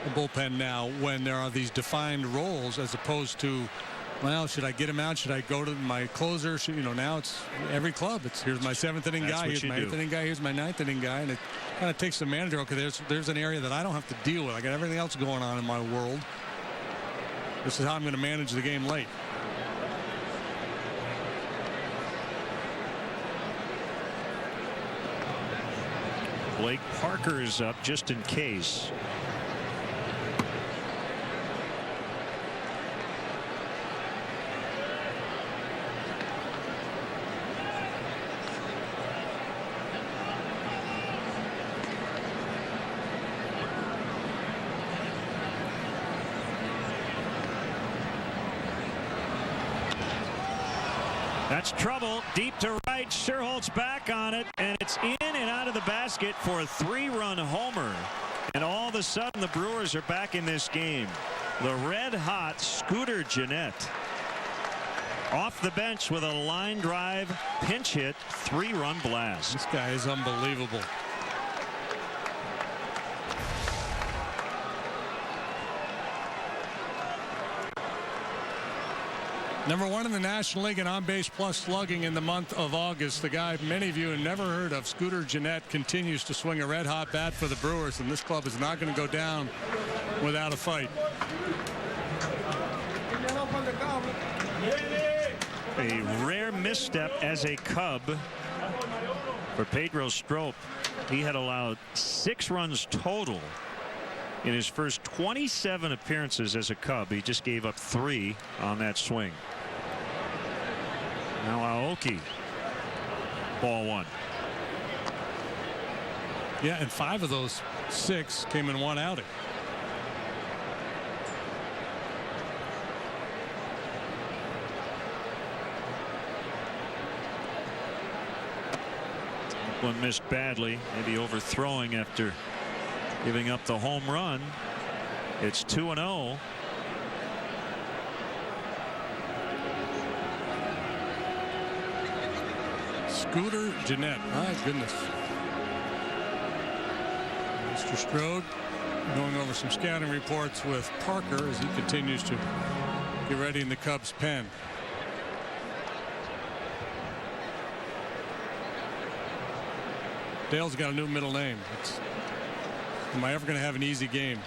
the bullpen now when there are these defined roles as opposed to, well, should I get him out? Should I go to my closer? Now it's every club. It's here's my 7th inning guy. Here's my 8th inning guy. Here's my 9th inning guy. And it kind of takes the manager, okay, there's an area that I don't have to deal with. I got everything else going on in my world. This is how I'm going to manage the game late. Blake Parker is up just in case. That's trouble. Deep to right. Sherholtz back on it, and it's in and out of the basket for a 3-run homer. And all of a sudden, the Brewers are back in this game. The red-hot Scooter Gennett off the bench with a line drive, pinch hit, 3-run blast. This guy is unbelievable. Number 1 in the National League in on-base plus slugging in the month of August. The guy many of you have never heard of, Scooter Gennett, continues to swing a red-hot bat for the Brewers, and this club is not going to go down without a fight. A rare misstep as a Cub for Pedro Strop. He had allowed 6 runs total in his first 27 appearances as a Cub. He just gave up 3 on that swing. Now Aoki, ball 1. Yeah, and 5 of those 6 came in 1 outing. One missed badly, maybe overthrowing after giving up the home run. It's 2-0. Scooter Gennett, my goodness. Mr. Strode going over some scouting reports with Parker as he continues to get ready in the Cubs pen. Dale's got a new middle name. Am I ever going to have an easy game?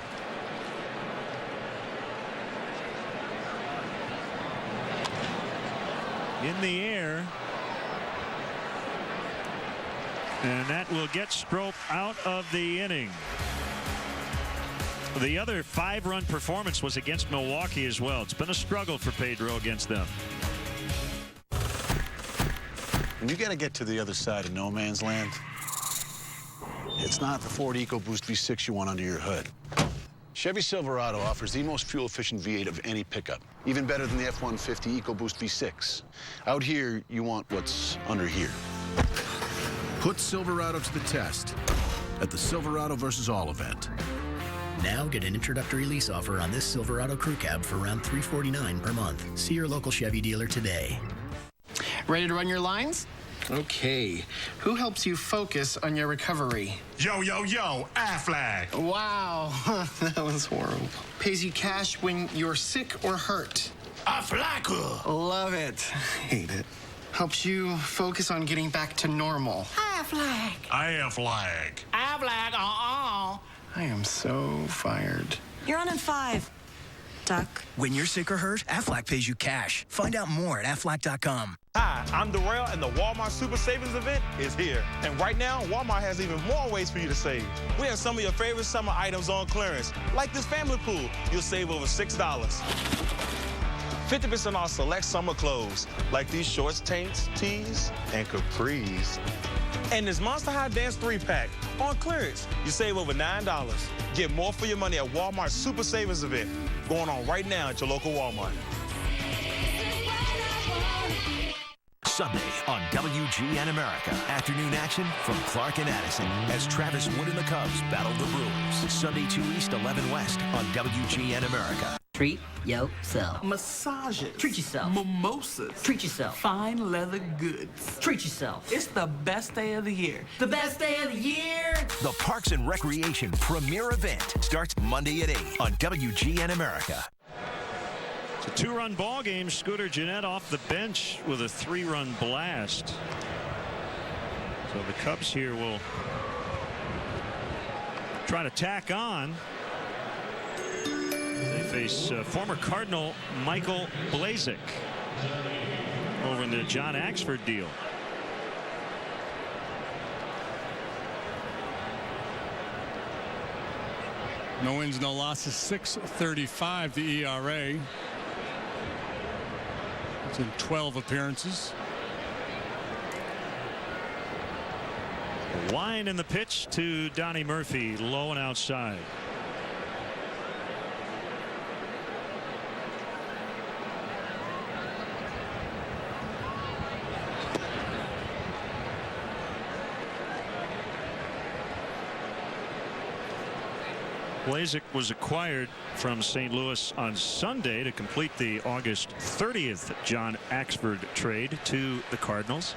In the air. And that will get Strop out of the inning. The other 5-run performance was against Milwaukee as well. It's been a struggle for Pedro against them. When you got to get to the other side of no man's land, it's not the Ford EcoBoost V6 you want under your hood. Chevy Silverado offers the most fuel-efficient V8 of any pickup, even better than the F-150 EcoBoost V6. Out here, you want what's under here. Put Silverado to the test at the Silverado vs. All event. Now get an introductory lease offer on this Silverado crew cab for around $349 per month. See your local Chevy dealer today. Ready to run your lines? Okay. Who helps you focus on your recovery? Yo, yo, yo, Aflac. Wow, that was horrible. Pays you cash when you're sick or hurt. Aflac. Love it. Hate it. Helps you focus on getting back to normal. Aflac. Aflac, I am so fired. You're on in 5. Duck. When you're sick or hurt, Aflac pays you cash. Find out more at Aflac.com. Hi, I'm Darrell, and the Walmart Super Savings event is here. And right now, Walmart has even more ways for you to save. We have some of your favorite summer items on clearance, like this family pool. You'll save over $6. 50% off select summer clothes, like these shorts, tanks, tees, and capris. And this Monster High Dance 3-pack on clearance. You save over $9. Get more for your money at Walmart's Super Savings event, going on right now at your local Walmart. Sunday on WGN America. Afternoon action from Clark and Addison as Travis Wood and the Cubs battle the Brewers. Sunday 2 East, 11 West on WGN America. Treat yourself. Massages. Treat yourself. Mimosas. Treat yourself. Fine leather goods. Treat yourself. It's the best day of the year. The best day of the year. The Parks and Recreation premier event starts Monday at 8 on WGN America. It's a 2-run ball game. Scooter Gennett off the bench with a 3-run blast. So the Cubs here will try to tack on. They face former Cardinal Michael Blazek over in the John Axford deal. No wins, no losses, 6.35 the ERA. It's in 12 appearances. Line in the pitch to Donnie Murphy, low and outside. Blazek was acquired from St. Louis on Sunday to complete the August 30th John Axford trade to the Cardinals.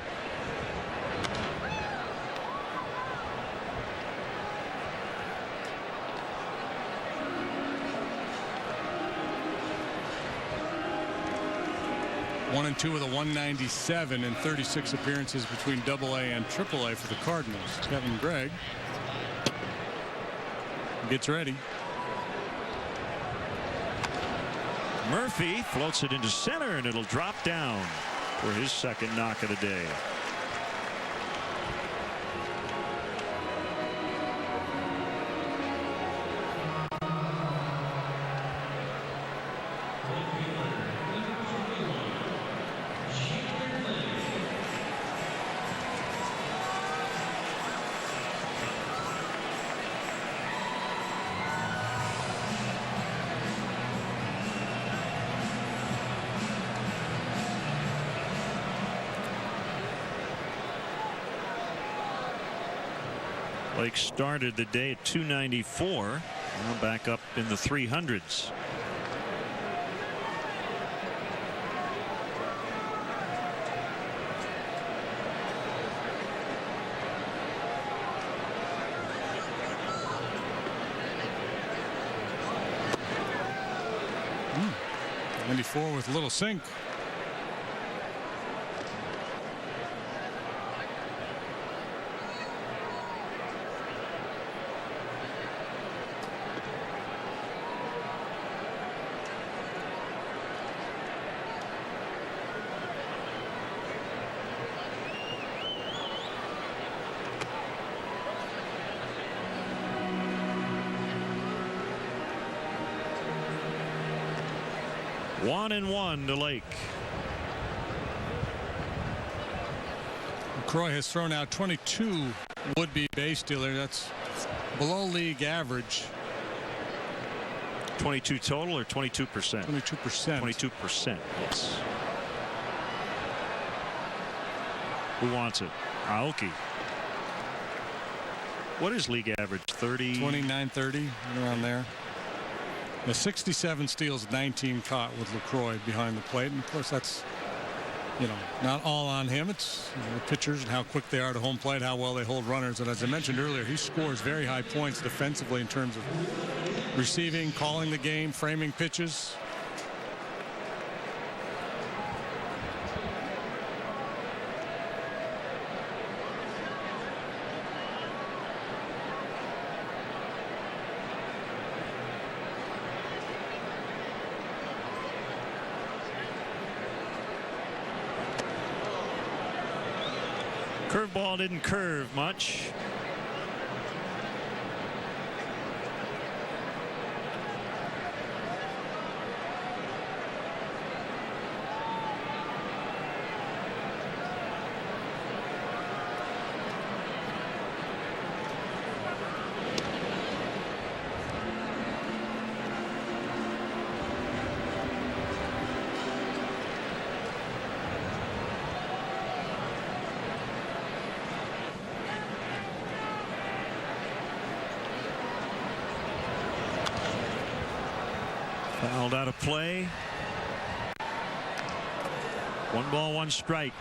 One and two with a 197 in 36 appearances between AA and AAA for the Cardinals. Kevin Gregg gets ready. Murphy floats it into center, and it'll drop down for his second knock of the day. Blake started the day at 294. Now back up in the 300s. Mm. 94 with a little sink. One and one to Lake. LaCroix has thrown out 22 would-be base stealers. That's below league average. 22 total or 22%? 22%. 22%. Yes. Who wants it? Aoki. What is league average? 30. 29, 30, around there. The 67 steals, 19 caught with LaCroix behind the plate, and of course that's, you know, not all on him. It's the pitchers and how quick they are to home plate, how well they hold runners. And as I mentioned earlier, he scores very high points defensively in terms of receiving, calling the game, framing pitches. Curveball didn't curve much. Fouled out of play. 1 ball, 1 strike.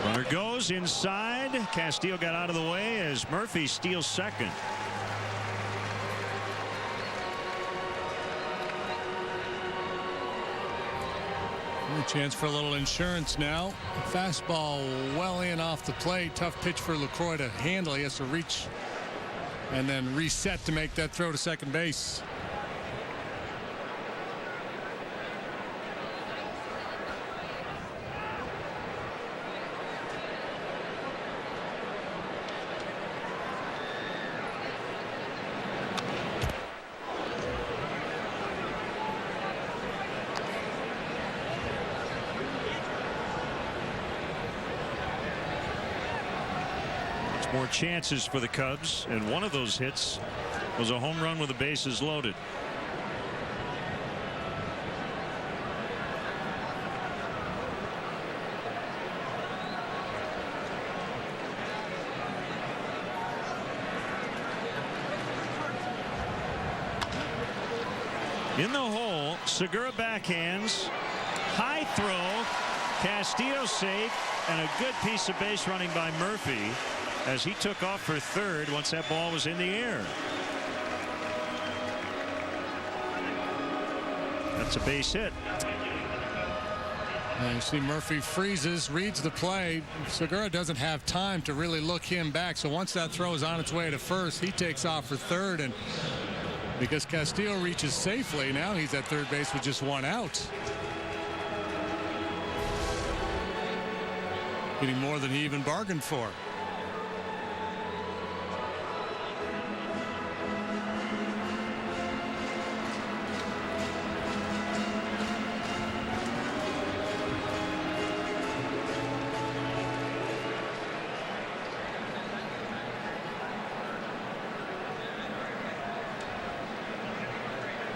Runner goes inside. Castillo got out of the way as Murphy steals second. A chance for a little insurance now. Fastball well in off the plate. Tough pitch for LaCroix to handle. He has to reach and then reset to make that throw to second base. More chances for the Cubs, and one of those hits was a home run with the bases loaded. In the hole, Segura backhands, high throw, Castillo safe, and a good piece of base running by Murphy as he took off for third once that ball was in the air. That's a base hit. And you see Murphy freezes, reads the play. Segura doesn't have time to really look him back. So once that throw is on its way to first, he takes off for third. And because Castillo reaches safely, now he's at third base with just one out. Getting more than he even bargained for.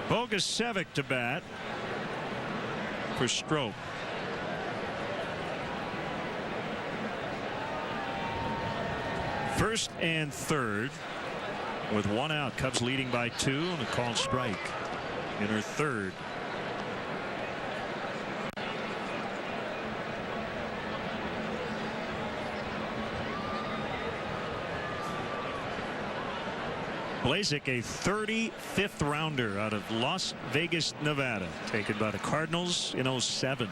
Bogusevic to bat for Strop. First and third with one out. Cubs leading by 2 and a called strike in her third. Blazek, a 35th rounder out of Las Vegas, Nevada, taken by the Cardinals in 07.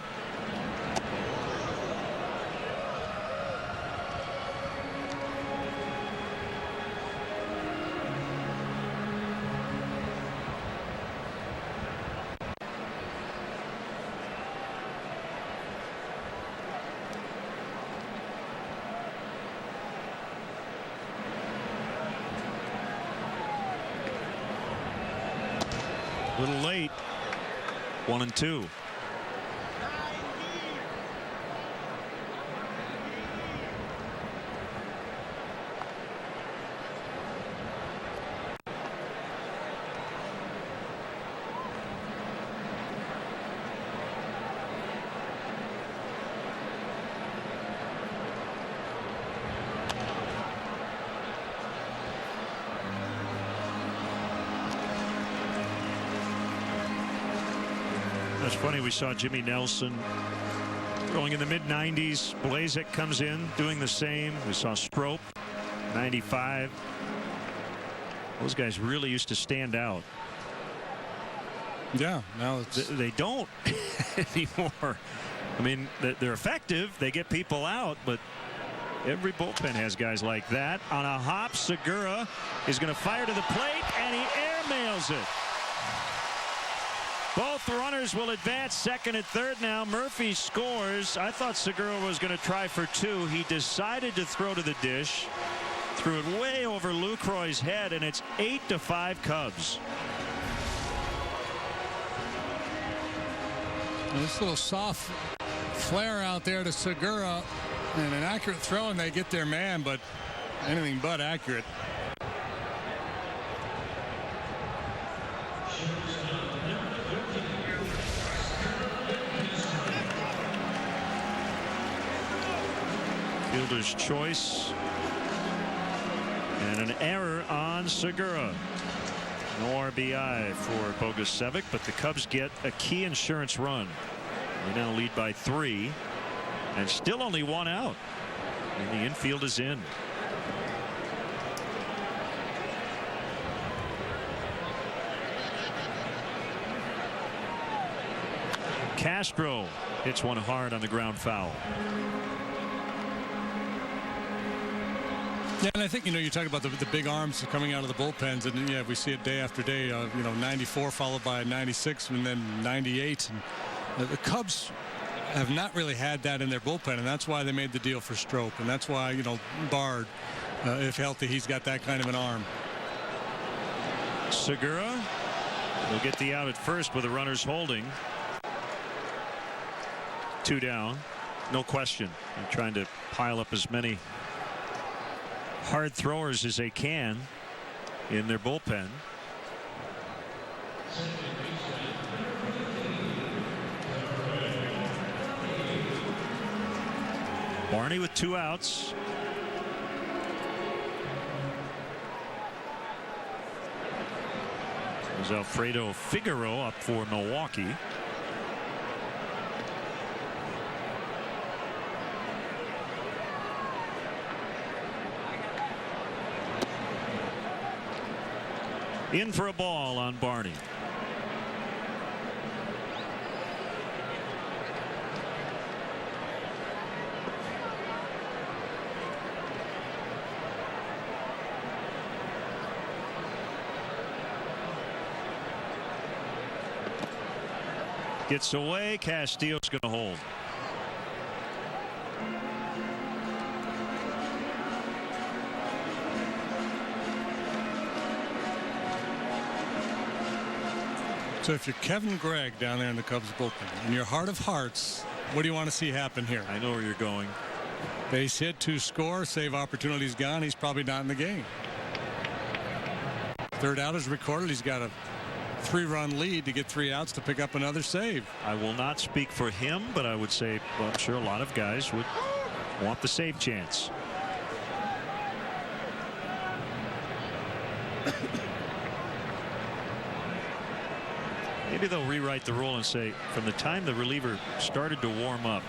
A little late. 1-2. It's funny, we saw Jimmy Nelson throwing in the mid-90s. Blazek comes in doing the same. We saw Strop, 95. Those guys really used to stand out. Yeah, now it's... They don't anymore. I mean, they're effective. They get people out, but every bullpen has guys like that. On a hop, Segura is going to fire to the plate, and he airmails it. Both runners will advance second and third now. Murphy scores. I thought Segura was going to try for 2. He decided to throw to the dish. Threw it way over Lucroy's head, and it's 8-5 Cubs. This little soft flare out there to Segura, and an accurate throw, and they get their man, but anything but accurate. Fielder's choice and an error on Segura. No RBI for Bogusevic, but the Cubs get a key insurance run. They now lead by 3 and still only 1 out, and the infield is in. Castro hits one hard on the ground foul. Yeah, and I think, you talk about the big arms coming out of the bullpens, and yeah, we see it day after day. 94 followed by 96 and then 98. And the Cubs have not really had that in their bullpen, and that's why they made the deal for Stroke, and that's why, Bard, if healthy, he's got that kind of an arm. Segura will get the out at first with the runners holding. 2 down, no question. They're trying to pile up as many hard throwers as they can in their bullpen. Barney with 2 outs. There's Alfredo Figaro up for Milwaukee. In for a ball on Barney. Gets away. Castillo's going to hold. So if you're Kevin Gregg down there in the Cubs bullpen, in your heart of hearts, what do you want to see happen here? I know where you're going. Base hit, 2 score, save opportunity's gone. He's probably not in the game. 3rd out is recorded. He's got a 3-run lead to get 3 outs to pick up another save. I will not speak for him, but I would say, well, I'm sure a lot of guys would want the save chance. Maybe they'll rewrite the rule and say from the time the reliever started to warm up.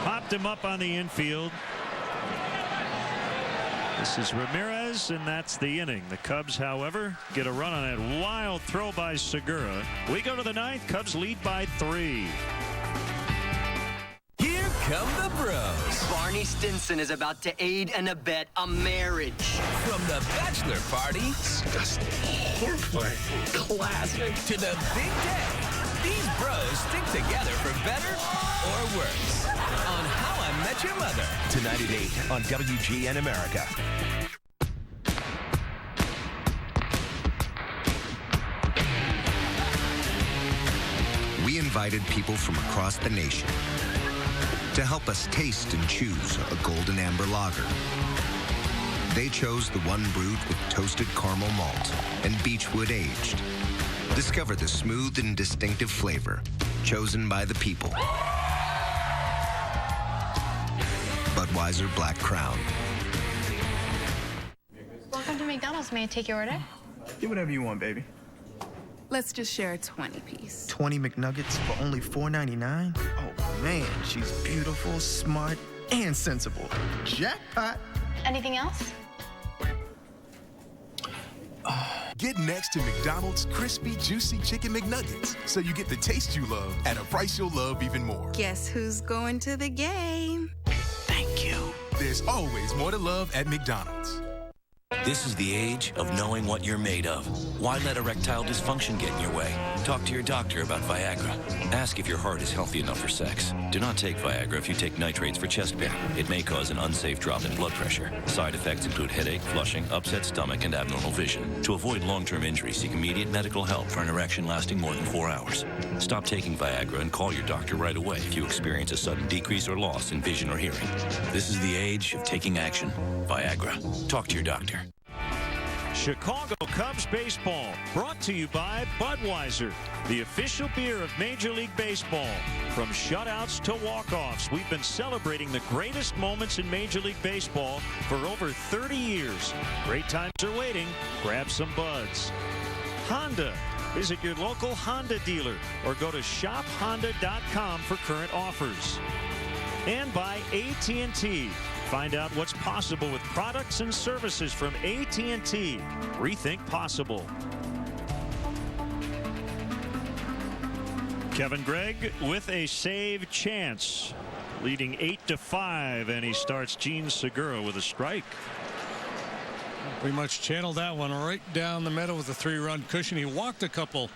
Popped him up on the infield. This is Ramirez, and that's the inning. The Cubs, however, get a run on that wild throw by Segura. We go to the 9th. Cubs lead by 3. Here come the bros. Barney Stinson is about to aid and abet a marriage. From the bachelor party, disgusting, horrifying, classic, to the big day. These bros stick together for better or worse. On How I Met Your Mother. Tonight at 8 on WGN America. We invited people from across the nation to help us taste and choose a golden amber lager. They chose the one brewed with toasted caramel malt and beechwood aged. Discover the smooth and distinctive flavor chosen by the people. Budweiser Black Crown. Welcome to McDonald's. May I take your order? Do whatever you want, baby. Let's just share a 20-piece. 20 McNuggets for only $4.99? Oh, man, she's beautiful, smart, and sensible. Jackpot. Anything else? Get next to McDonald's crispy, juicy chicken McNuggets, so you get the taste you love at a price you'll love even more. Guess who's going to the game? Thank you. There's always more to love at McDonald's. This is the age of knowing what you're made of. Why let erectile dysfunction get in your way? Talk to your doctor about Viagra. Ask if your heart is healthy enough for sex. Do not take Viagra if you take nitrates for chest pain. It may cause an unsafe drop in blood pressure. Side effects include headache, flushing, upset stomach, and abnormal vision. To avoid long-term injury, seek immediate medical help for an erection lasting more than 4 hours. Stop taking Viagra and call your doctor right away if you experience a sudden decrease or loss in vision or hearing. This is the age of taking action. Viagra. Talk to your doctor. Chicago Cubs baseball brought to you by Budweiser, the official beer of Major League Baseball. From shutouts to walk-offs, we've been celebrating the greatest moments in Major League Baseball for over 30 years. Great times are waiting. Grab some Buds. Honda. Visit your local Honda dealer or go to shophonda.com for current offers. And by AT&T. Find out what's possible with products and services from AT&T. Rethink possible. Kevin Gregg with a save chance, leading 8-5, and he starts Gene Segura with a strike. Pretty much channeled that one right down the middle with a 3-run cushion. He walked a couple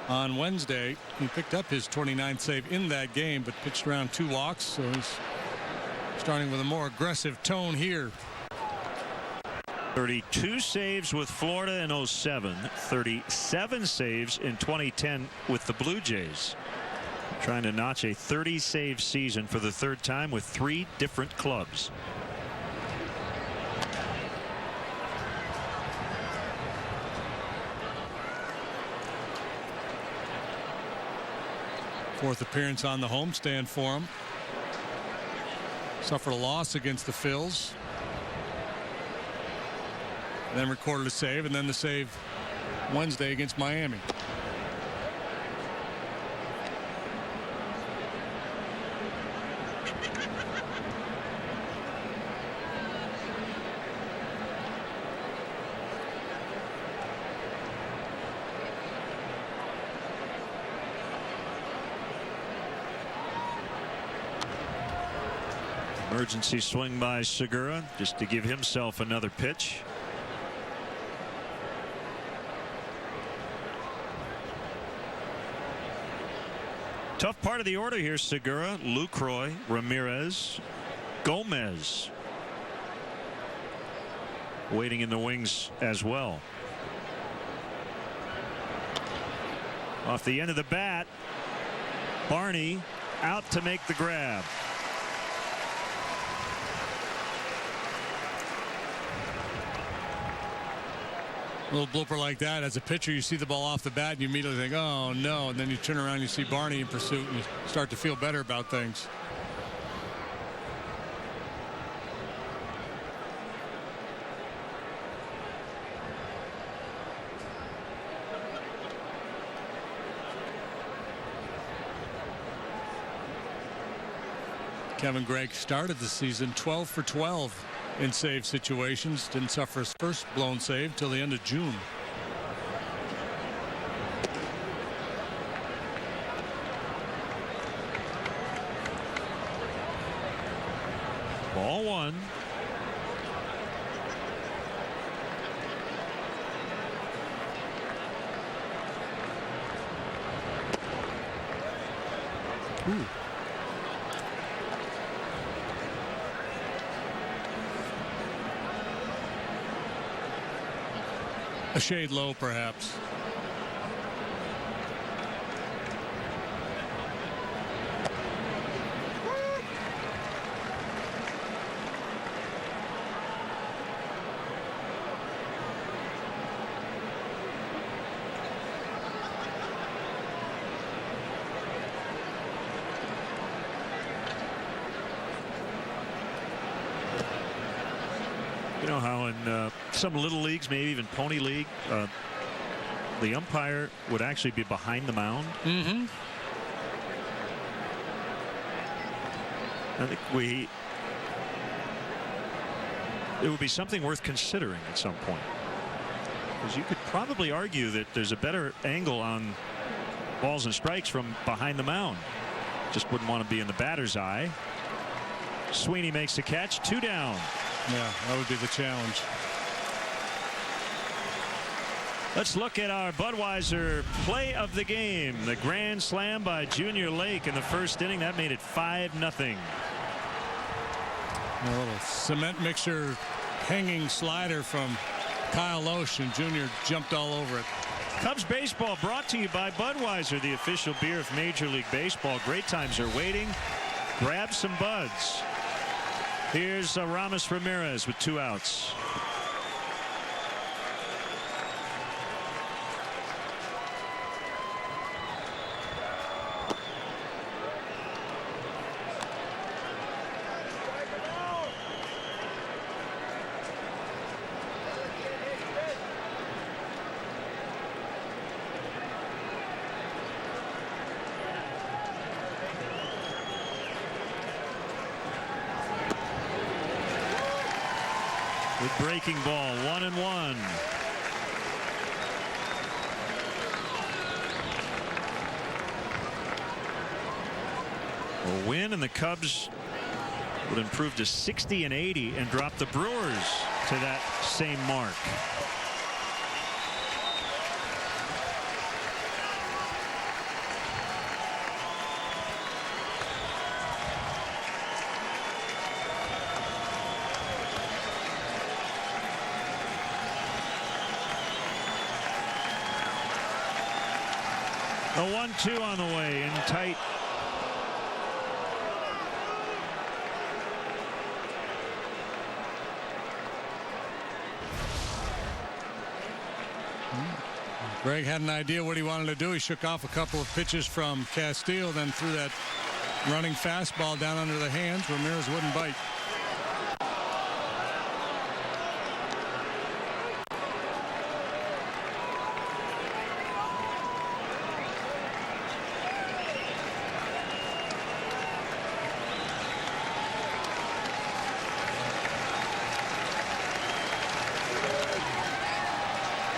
on Wednesday. He picked up his 29th save in that game, but pitched around 2 walks, so he's starting with a more aggressive tone here. 32 saves with Florida in 07, 37 saves in 2010 with the Blue Jays. Trying to notch a 30-save season for the 3rd time with 3 different clubs. Fourth appearance on the homestand for him. Suffered a loss against the Phils. Then recorded a save, and then the save Wednesday against Miami. Emergency swing by Segura just to give himself another pitch. Tough part of the order here. Segura, Lucroy, Ramirez, Gomez waiting in the wings as well. Off the end of the bat, Barney out to make the grab. A little blooper like that, as a pitcher, you see the ball off the bat and you immediately think, oh no, and then you turn around and you see Barney in pursuit and you start to feel better about things. Kevin Gregg started the season 12 for 12 in save situations. Didn't suffer his first blown save till the end of June. Ball 1. Ooh. A shade low, perhaps. You know how in some little leagues, maybe even Pony League, the umpire would actually be behind the mound. Mm-hmm. I think it would be something worth considering at some point, because you could probably argue that there's a better angle on balls and strikes from behind the mound. Just wouldn't want to be in the batter's eye. Sweeney makes the catch. 2 down. Yeah, that would be the challenge. Let's look at our Budweiser play of the game. The grand slam by Junior Lake in the first inning. That made it 5-0. A little cement mixer hanging slider from Kyle Loesch, and Junior jumped all over it. Cubs baseball brought to you by Budweiser, the official beer of Major League Baseball. Great times are waiting. Grab some Buds. Here's Ramos Ramirez with 2 outs. with breaking ball, 1-1. A win, and the Cubs would improve to 60-80 and drop the Brewers to that same mark. A 1-2 on the way and tight. Greg had an idea what he wanted to do. He shook off a couple of pitches from Castillo, then threw that running fastball down under the hands. Ramirez wouldn't bite.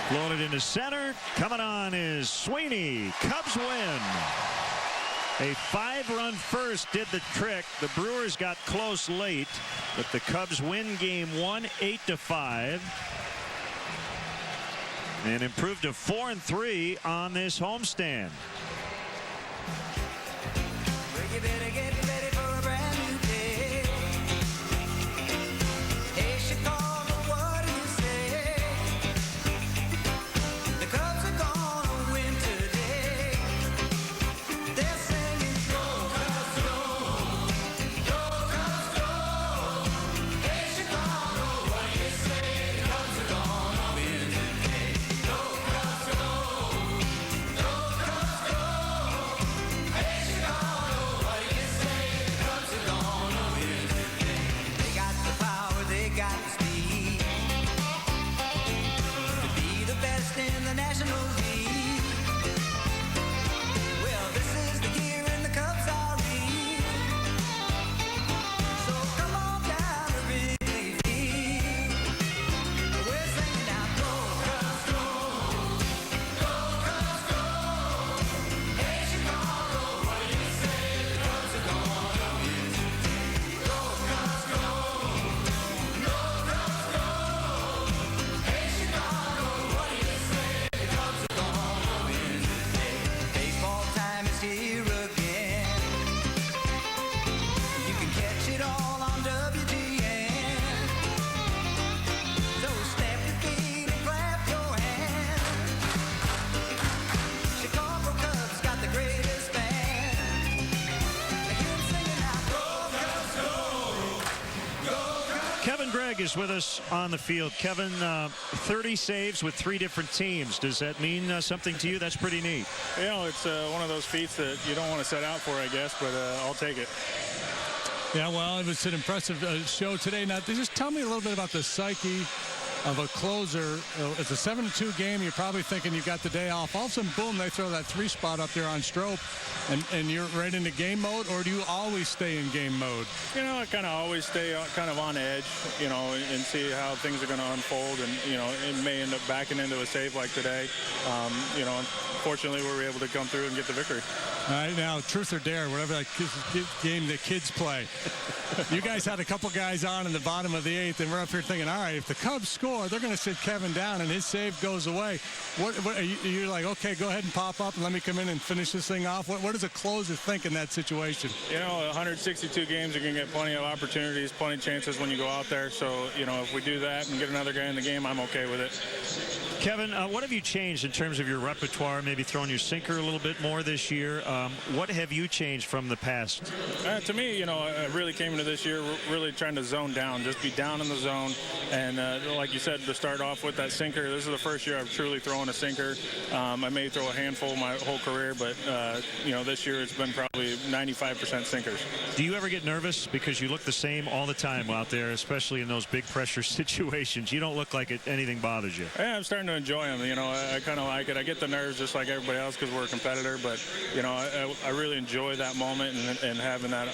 Floated into center. Coming on is Sweeney. Cubs win. A 5-run first did the trick. The Brewers got close late, but the Cubs win game 1, 8-5. And improved to 4-3 on this homestand. You better get ready for a brand new day. Hey, Chicago, what do you say? The Cubs are gonna win today. They're singing, go Cubs, go! Go Cubs, go! Hey, Chicago, what do you say? The Cubs are gonna win today. Go Cubs, go! Go Cubs, go! Hey, Chicago, what do you say? The Cubs are gonna win today. They got the power, they got the speed to be the best in the National League. Well, this is the year and the Cubs are in. So come on down to Wrigley Field. We're singing now, go Cubs, go! Go Cubs, go! Hey, Chicago, what do you say? The Cubs are gonna win today. Go Cubs, go! Go Cubs, go! Hey, Chicago, what do you say? The Cubs are gonna win today. Baseball time is here again. You can catch it all on WGN. So stamp your feet and clap your hands. Chicago Cubs got the greatest fan. I hear 'em singing now, go Cubs, go! Go Cubs! Kevin Gregg is with us on the field. Kevin, 30 saves with 3 different teams. Does that mean something to you? That's pretty neat. You know, it's one of those feats that you don't want to set out for, I guess, but I'll take it. Yeah, well, it was an impressive show today. Now, just tell me a little bit about the psyche of a closer. It's a 7-2 game. You're probably thinking you got the day off. All of a sudden, boom, they throw that 3 spot up there on Strop, and you're right into game mode, or do you always stay in game mode? You know, I kind of always stay kind of on edge, you know, and see how things are going to unfold. And, you know, it may end up backing into a save like today. You know, fortunately, we were able to come through and get the victory. All right, now, truth or dare, whatever that game the kids play. You guys had a couple guys on in the bottom of the 8th, and we're up here thinking, all right, if the Cubs score, they're going to sit Kevin down, and his save goes away. What are you like, okay, go ahead and pop up and let me come in and finish this thing off? What does a closer think in that situation? You know, 162 games, you're going to get plenty of opportunities, plenty of chances when you go out there. So, you know, if we do that and get another guy in the game, I'm okay with it. Kevin, what have you changed in terms of your repertoire, maybe throwing your sinker a little bit more this year? What have you changed from the past? To me, you know, I really came into this year really trying to zone down, just be down in the zone. And like you said, to start off with that sinker, this is the first year I've truly thrown a sinker. I may throw a handful my whole career, but, you know, this year it's been probably 95% sinkers. Do you ever get nervous? Because you look the same all the time out there, especially in those big pressure situations. You don't look like anything bothers you. Yeah, I'm starting to enjoy them. You know, I kind of like it. I get the nerves just like everybody else because we're a competitor, but, you know, I really enjoy that moment and having that,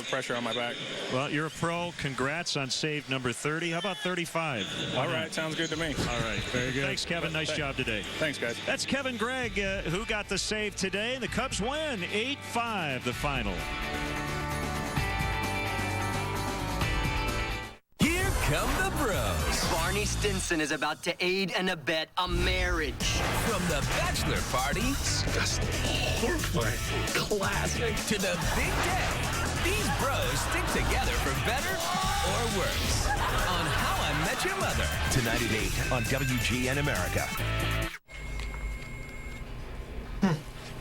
pressure on my back. Well, you're a pro. Congrats on save number 30. How about 35? All right, sounds good to me. All right, very good. Thanks, Kevin. Nice job today. Thanks, guys. That's Kevin Gregg, who got the save today. The Cubs win 8-5, the final. Here come the bros. Barney Stinson is about to aid and abet a marriage. From the bachelor party, disgusting, horrifying, classic, to the big day, these bros stick together for better or worse. On How I Met Your Mother. Tonight at 8 on WGN America.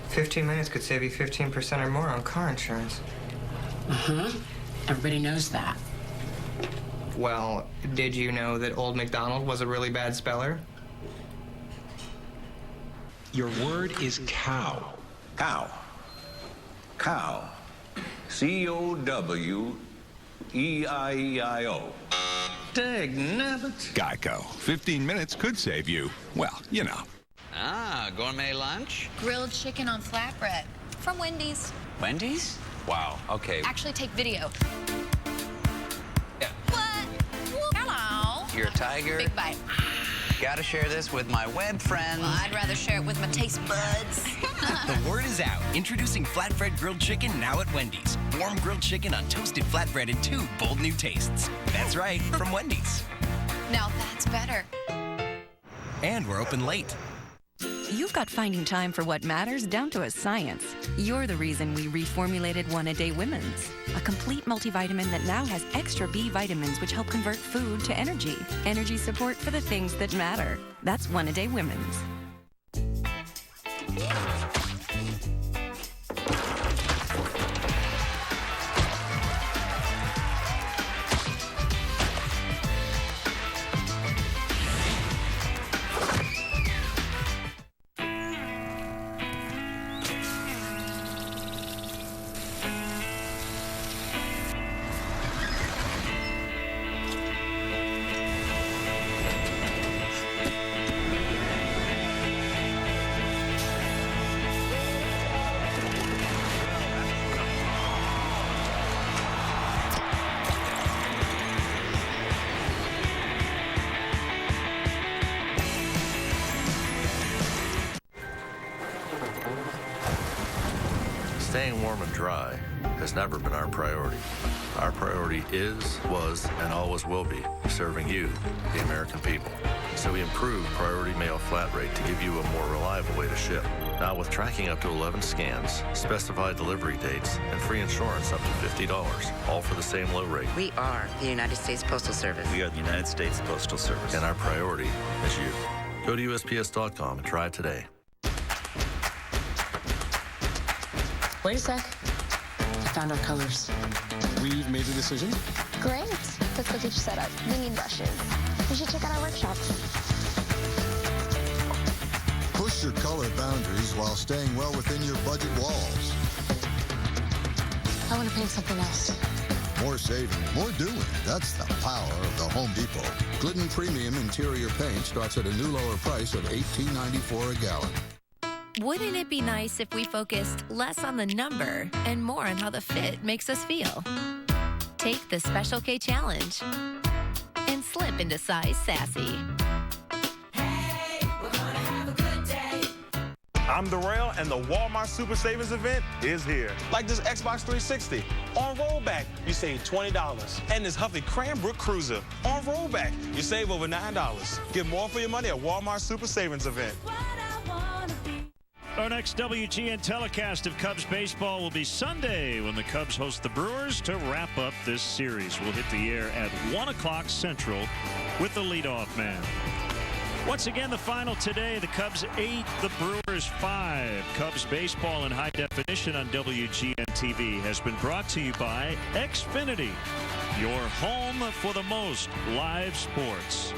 15 minutes could save you 15% or more on car insurance. Everybody knows that. Well, did you know that Old MacDonald was a really bad speller? Your word is cow. Cow. Cow. C-O-W-E-I-E-I-O. Dag nabbit. Geico. 15 minutes could save you, well, you know. Ah, gourmet lunch? Grilled chicken on flatbread from Wendy's. Wendy's? Wow, okay. Actually, take video. Yeah. What? Hello. You're a tiger. Big bite. Gotta share this with my web friends. Well, I'd rather share it with my taste buds. The word is out. Introducing flatbread grilled chicken now at Wendy's. Warm grilled chicken on toasted flatbread in 2 bold new tastes. That's right, from Wendy's. Now that's better. And we're open late. You've got finding time for what matters down to a science. You're the reason we reformulated One-A-Day Women's, a complete multivitamin that now has extra B vitamins which help convert food to energy. Energy support for the things that matter. That's One-A-Day Women's. Staying warm and dry has never been our priority. Our priority is, was, and always will be serving you, the American people. So we improved Priority Mail Flat Rate to give you a more reliable way to ship. Now with tracking up to 11 scans, specified delivery dates, and free insurance up to $50, all for the same low rate. We are the United States Postal Service. We are the United States Postal Service. And our priority is you. Go to USPS.com and try it today. Wait a sec. I found our colors. We've made the decision. Great. Let's go get you set up. We need brushes. You should check out our workshops. Push your color boundaries while staying well within your budget walls. I want to paint something else. More saving, more doing. That's the power of the Home Depot. Glidden Premium Interior Paint starts at a new lower price of $18.94 a gallon. Wouldn't it be nice if we focused less on the number and more on how the fit makes us feel? Take the Special K Challenge and slip into size sassy. I'm Darrell, and the Walmart Super Savings event is here. Like this Xbox 360. On rollback, you save $20. And this Huffy Cranbrook Cruiser. On rollback, you save over $9. Get more for your money at Walmart Super Savings event. Our next WGN telecast of Cubs baseball will be Sunday when the Cubs host the Brewers to wrap up this series. We'll hit the air at 1 o'clock Central with the leadoff man. Once again, the final today, the Cubs 8, the Brewers 5. Cubs baseball in high definition on WGN TV has been brought to you by Xfinity, your home for the most live sports.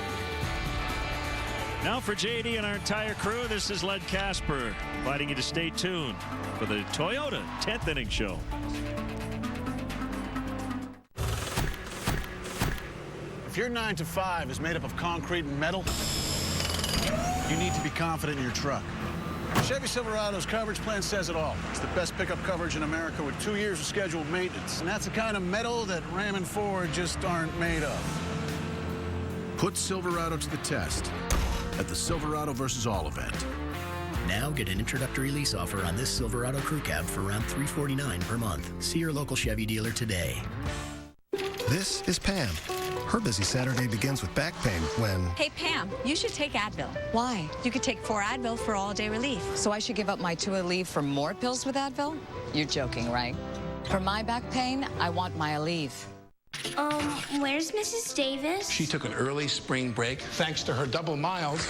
Now for JD and our entire crew, this is Len Casper, inviting you to stay tuned for the Toyota 10th Inning Show. If your 9 to 5 is made up of concrete and metal, you need to be confident in your truck. Chevy Silverado's coverage plan says it all. It's the best pickup coverage in America with 2 years of scheduled maintenance. And that's the kind of metal that Ram and Ford just aren't made of. Put Silverado to the test at the Silverado versus All event. Now get an introductory lease offer on this Silverado crew cab for around $349 per month. See your local Chevy dealer today. This is Pam. Her busy Saturday begins with back pain when... Hey, Pam, you should take Advil. Why? You could take 4 Advil for all-day relief. So I should give up my 2 Aleve for more pills with Advil? You're joking, right? For my back pain, I want my Aleve. Where's Mrs. Davis? She took an early spring break thanks to her double miles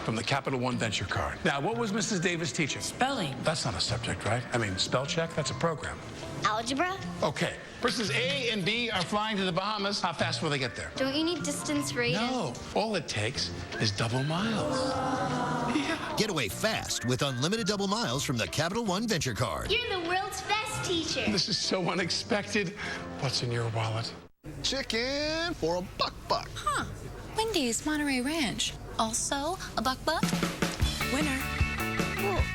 from the Capital One Venture Card. Now, what was Mrs. Davis teaching? Spelling. That's not a subject, right? I mean, spell check, that's a program. Algebra? Okay. Persons A and B are flying to the Bahamas. How fast will they get there? Don't you need distance rating? No. All it takes is double miles. Yeah. Get away fast with unlimited double miles from the Capital One Venture Card. You're the world's best teacher. This is so unexpected. What's in your wallet? Chicken for a buck. Huh. Wendy's Monterey Ranch. Also a buck. Winner.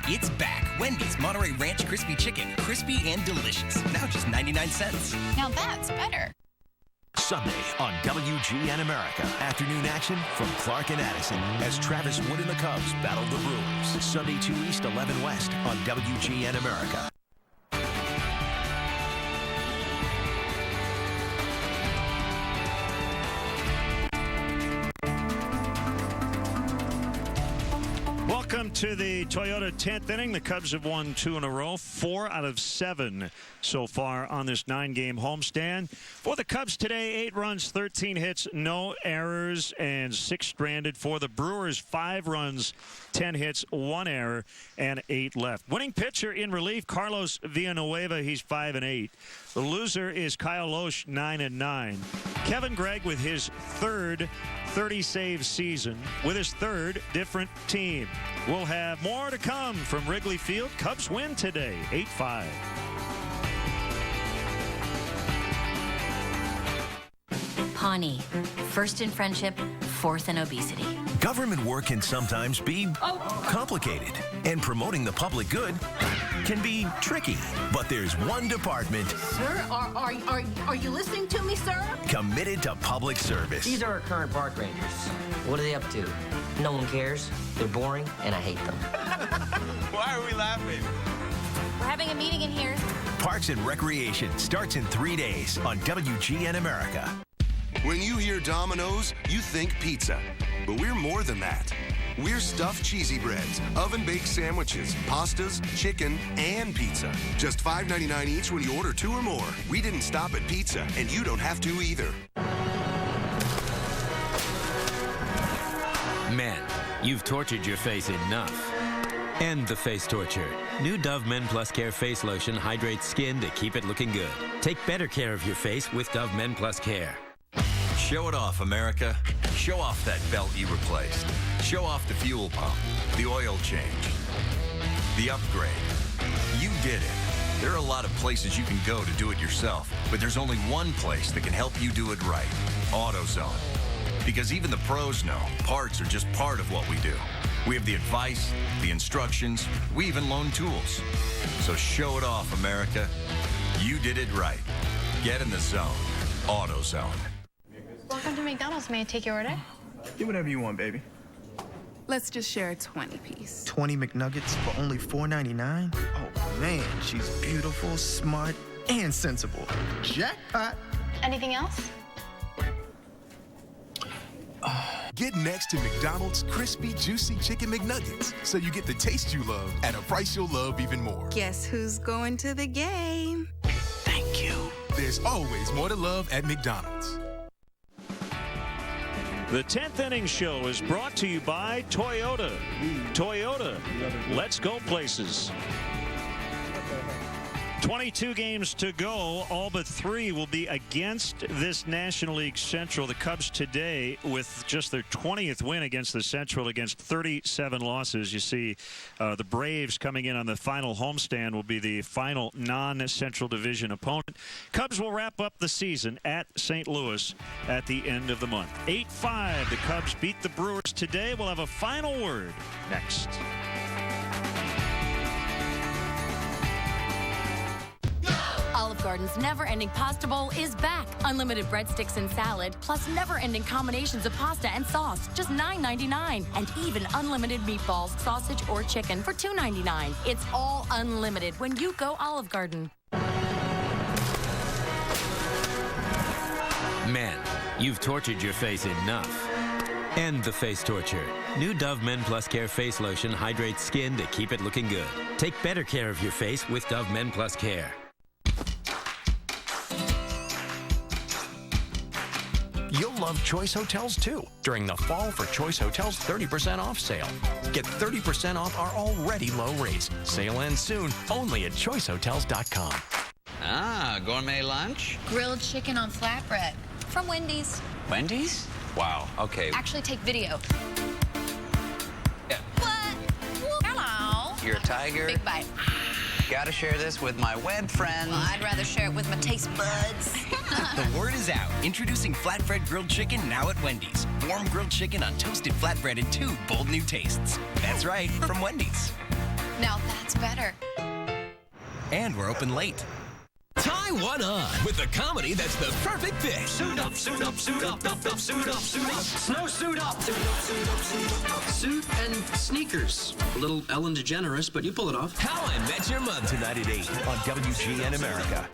It's back. Wendy's Monterey Ranch Crispy Chicken. Crispy and delicious. Now just 99 cents. Now that's better. Sunday on WGN America. Afternoon action from Clark and Addison as Travis Wood and the Cubs battle the Brewers. Sunday 2 East, 11 West on WGN America. Welcome to the Toyota 10th inning. The Cubs have won 2 in a row, 4 out of 7 so far on this 9-game homestand. For the Cubs today, 8 runs, 13 hits, no errors, and 6 stranded. For the Brewers, 5 runs, 10 hits, 1 error, and 8 left. Winning pitcher in relief, Carlos Villanueva. He's 5-8. The loser is Kyle Loesch, 9-9. Kevin Gregg with his third 30-save season with his third different team. We'll have more to come from Wrigley Field. Cubs win today, 8-5. Pawnee, first in friendship, fourth in obesity. Government work can sometimes be complicated, and promoting the public good can be tricky. But there's one department, Sir, are you listening to me, sir? committed to public service. These are our current park rangers. What are they up to? No one cares. They're boring, and I hate them. Why are we laughing? We're having a meeting in here. Parks and Recreation starts in 3 days on WGN America. When you hear Domino's, you think pizza. But we're more than that. We're stuffed cheesy breads, oven-baked sandwiches, pastas, chicken, and pizza. Just $5.99 each when you order 2 or more. We didn't stop at pizza, and you don't have to either. Men, you've tortured your face enough. End the face torture. New Dove Men Plus Care Face Lotion hydrates skin to keep it looking good. Take better care of your face with Dove Men Plus Care. Show it off, America. Show off that belt you replaced. Show off the fuel pump, the oil change, the upgrade. You did it. There are a lot of places you can go to do it yourself, but there's only one place that can help you do it right. AutoZone. Because even the pros know parts are just part of what we do. We have the advice, the instructions, we even loan tools. So show it off, America. You did it right. Get in the zone. AutoZone. Welcome to McDonald's. May I take your order? Get whatever you want, baby. Let's just share a 20-piece. 20 McNuggets for only $4.99? Oh, man, she's beautiful, smart, and sensible. Jackpot. Anything else? Get next to McDonald's crispy, juicy chicken McNuggets so you get the taste you love at a price you'll love even more. Guess who's going to the game? Thank you. There's always more to love at McDonald's. The 10th inning show is brought to you by Toyota. Toyota, let's go places. 22 games to go. All but 3 will be against this National League Central. The Cubs today with just their 20th win against the Central against 37 losses. You see the Braves coming in on the final homestand will be the final non-Central Division opponent. Cubs will wrap up the season at St. Louis at the end of the month. 8-5. The Cubs beat the Brewers today. We'll have a final word next. Garden's never-ending pasta bowl is back. Unlimited breadsticks and salad, plus never-ending combinations of pasta and sauce, just $9.99. And even unlimited meatballs, sausage, or chicken for $2.99. It's all unlimited when you go Olive Garden. Men, you've tortured your face enough. End the face torture. New Dove Men Plus Care Face Lotion hydrates skin to keep it looking good. Take better care of your face with Dove Men Plus Care. You'll love Choice Hotels too during the Fall for Choice Hotels 30% off sale. Get 30% off our already low rates. Sale ends soon, only at choicehotels.com. Ah, gourmet lunch? Grilled chicken on flatbread from Wendy's. Wendy's? Wow, okay. Actually, take video. Yeah. What? Hello. You're a tiger? Big bite. Gotta share this with my web friends. Well, I'd rather share it with my taste buds. The word is out. Introducing flatbread grilled chicken now at Wendy's. Warm grilled chicken on toasted flatbread and 2 bold new tastes. That's right, from Wendy's. Now that's better. And we're open late. Tie one on with the comedy that's the perfect fit. Suit up, suit up, suit up, up, up, suit up, suit up. Snow suit up. Suit up, suit up, suit up. Suit and sneakers. A little Ellen DeGeneres, but you pull it off. How I Met Your Mother. Tonight at 8 on WGN America.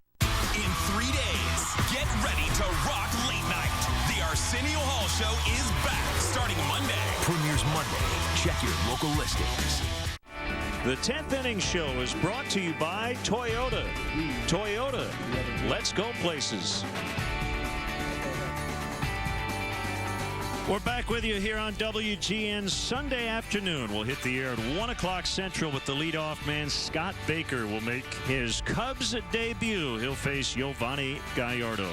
In 3 days, get ready to rock late night. The Arsenio Hall Show is back starting Monday. Premieres Monday. Check your local listings. The 10th Inning Show is brought to you by Toyota. Toyota, let's go places. We're back with you here on WGN Sunday afternoon. We'll hit the air at 1 o'clock Central with the leadoff man. Scott Baker will make his Cubs debut. He'll face Giovanni Gallardo.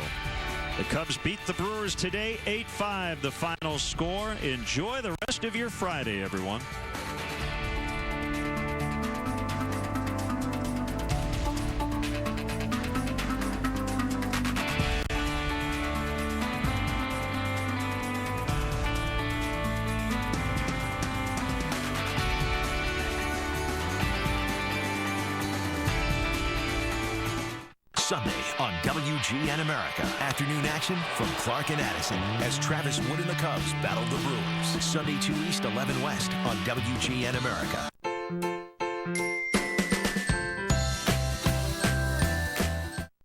The Cubs beat the Brewers today, 8-5 the final score. Enjoy the rest of your Friday, everyone. Sunday on WGN America. Afternoon action from Clark and Addison as Travis Wood and the Cubs battle the Brewers. Sunday 2 East, 11 West on WGN America.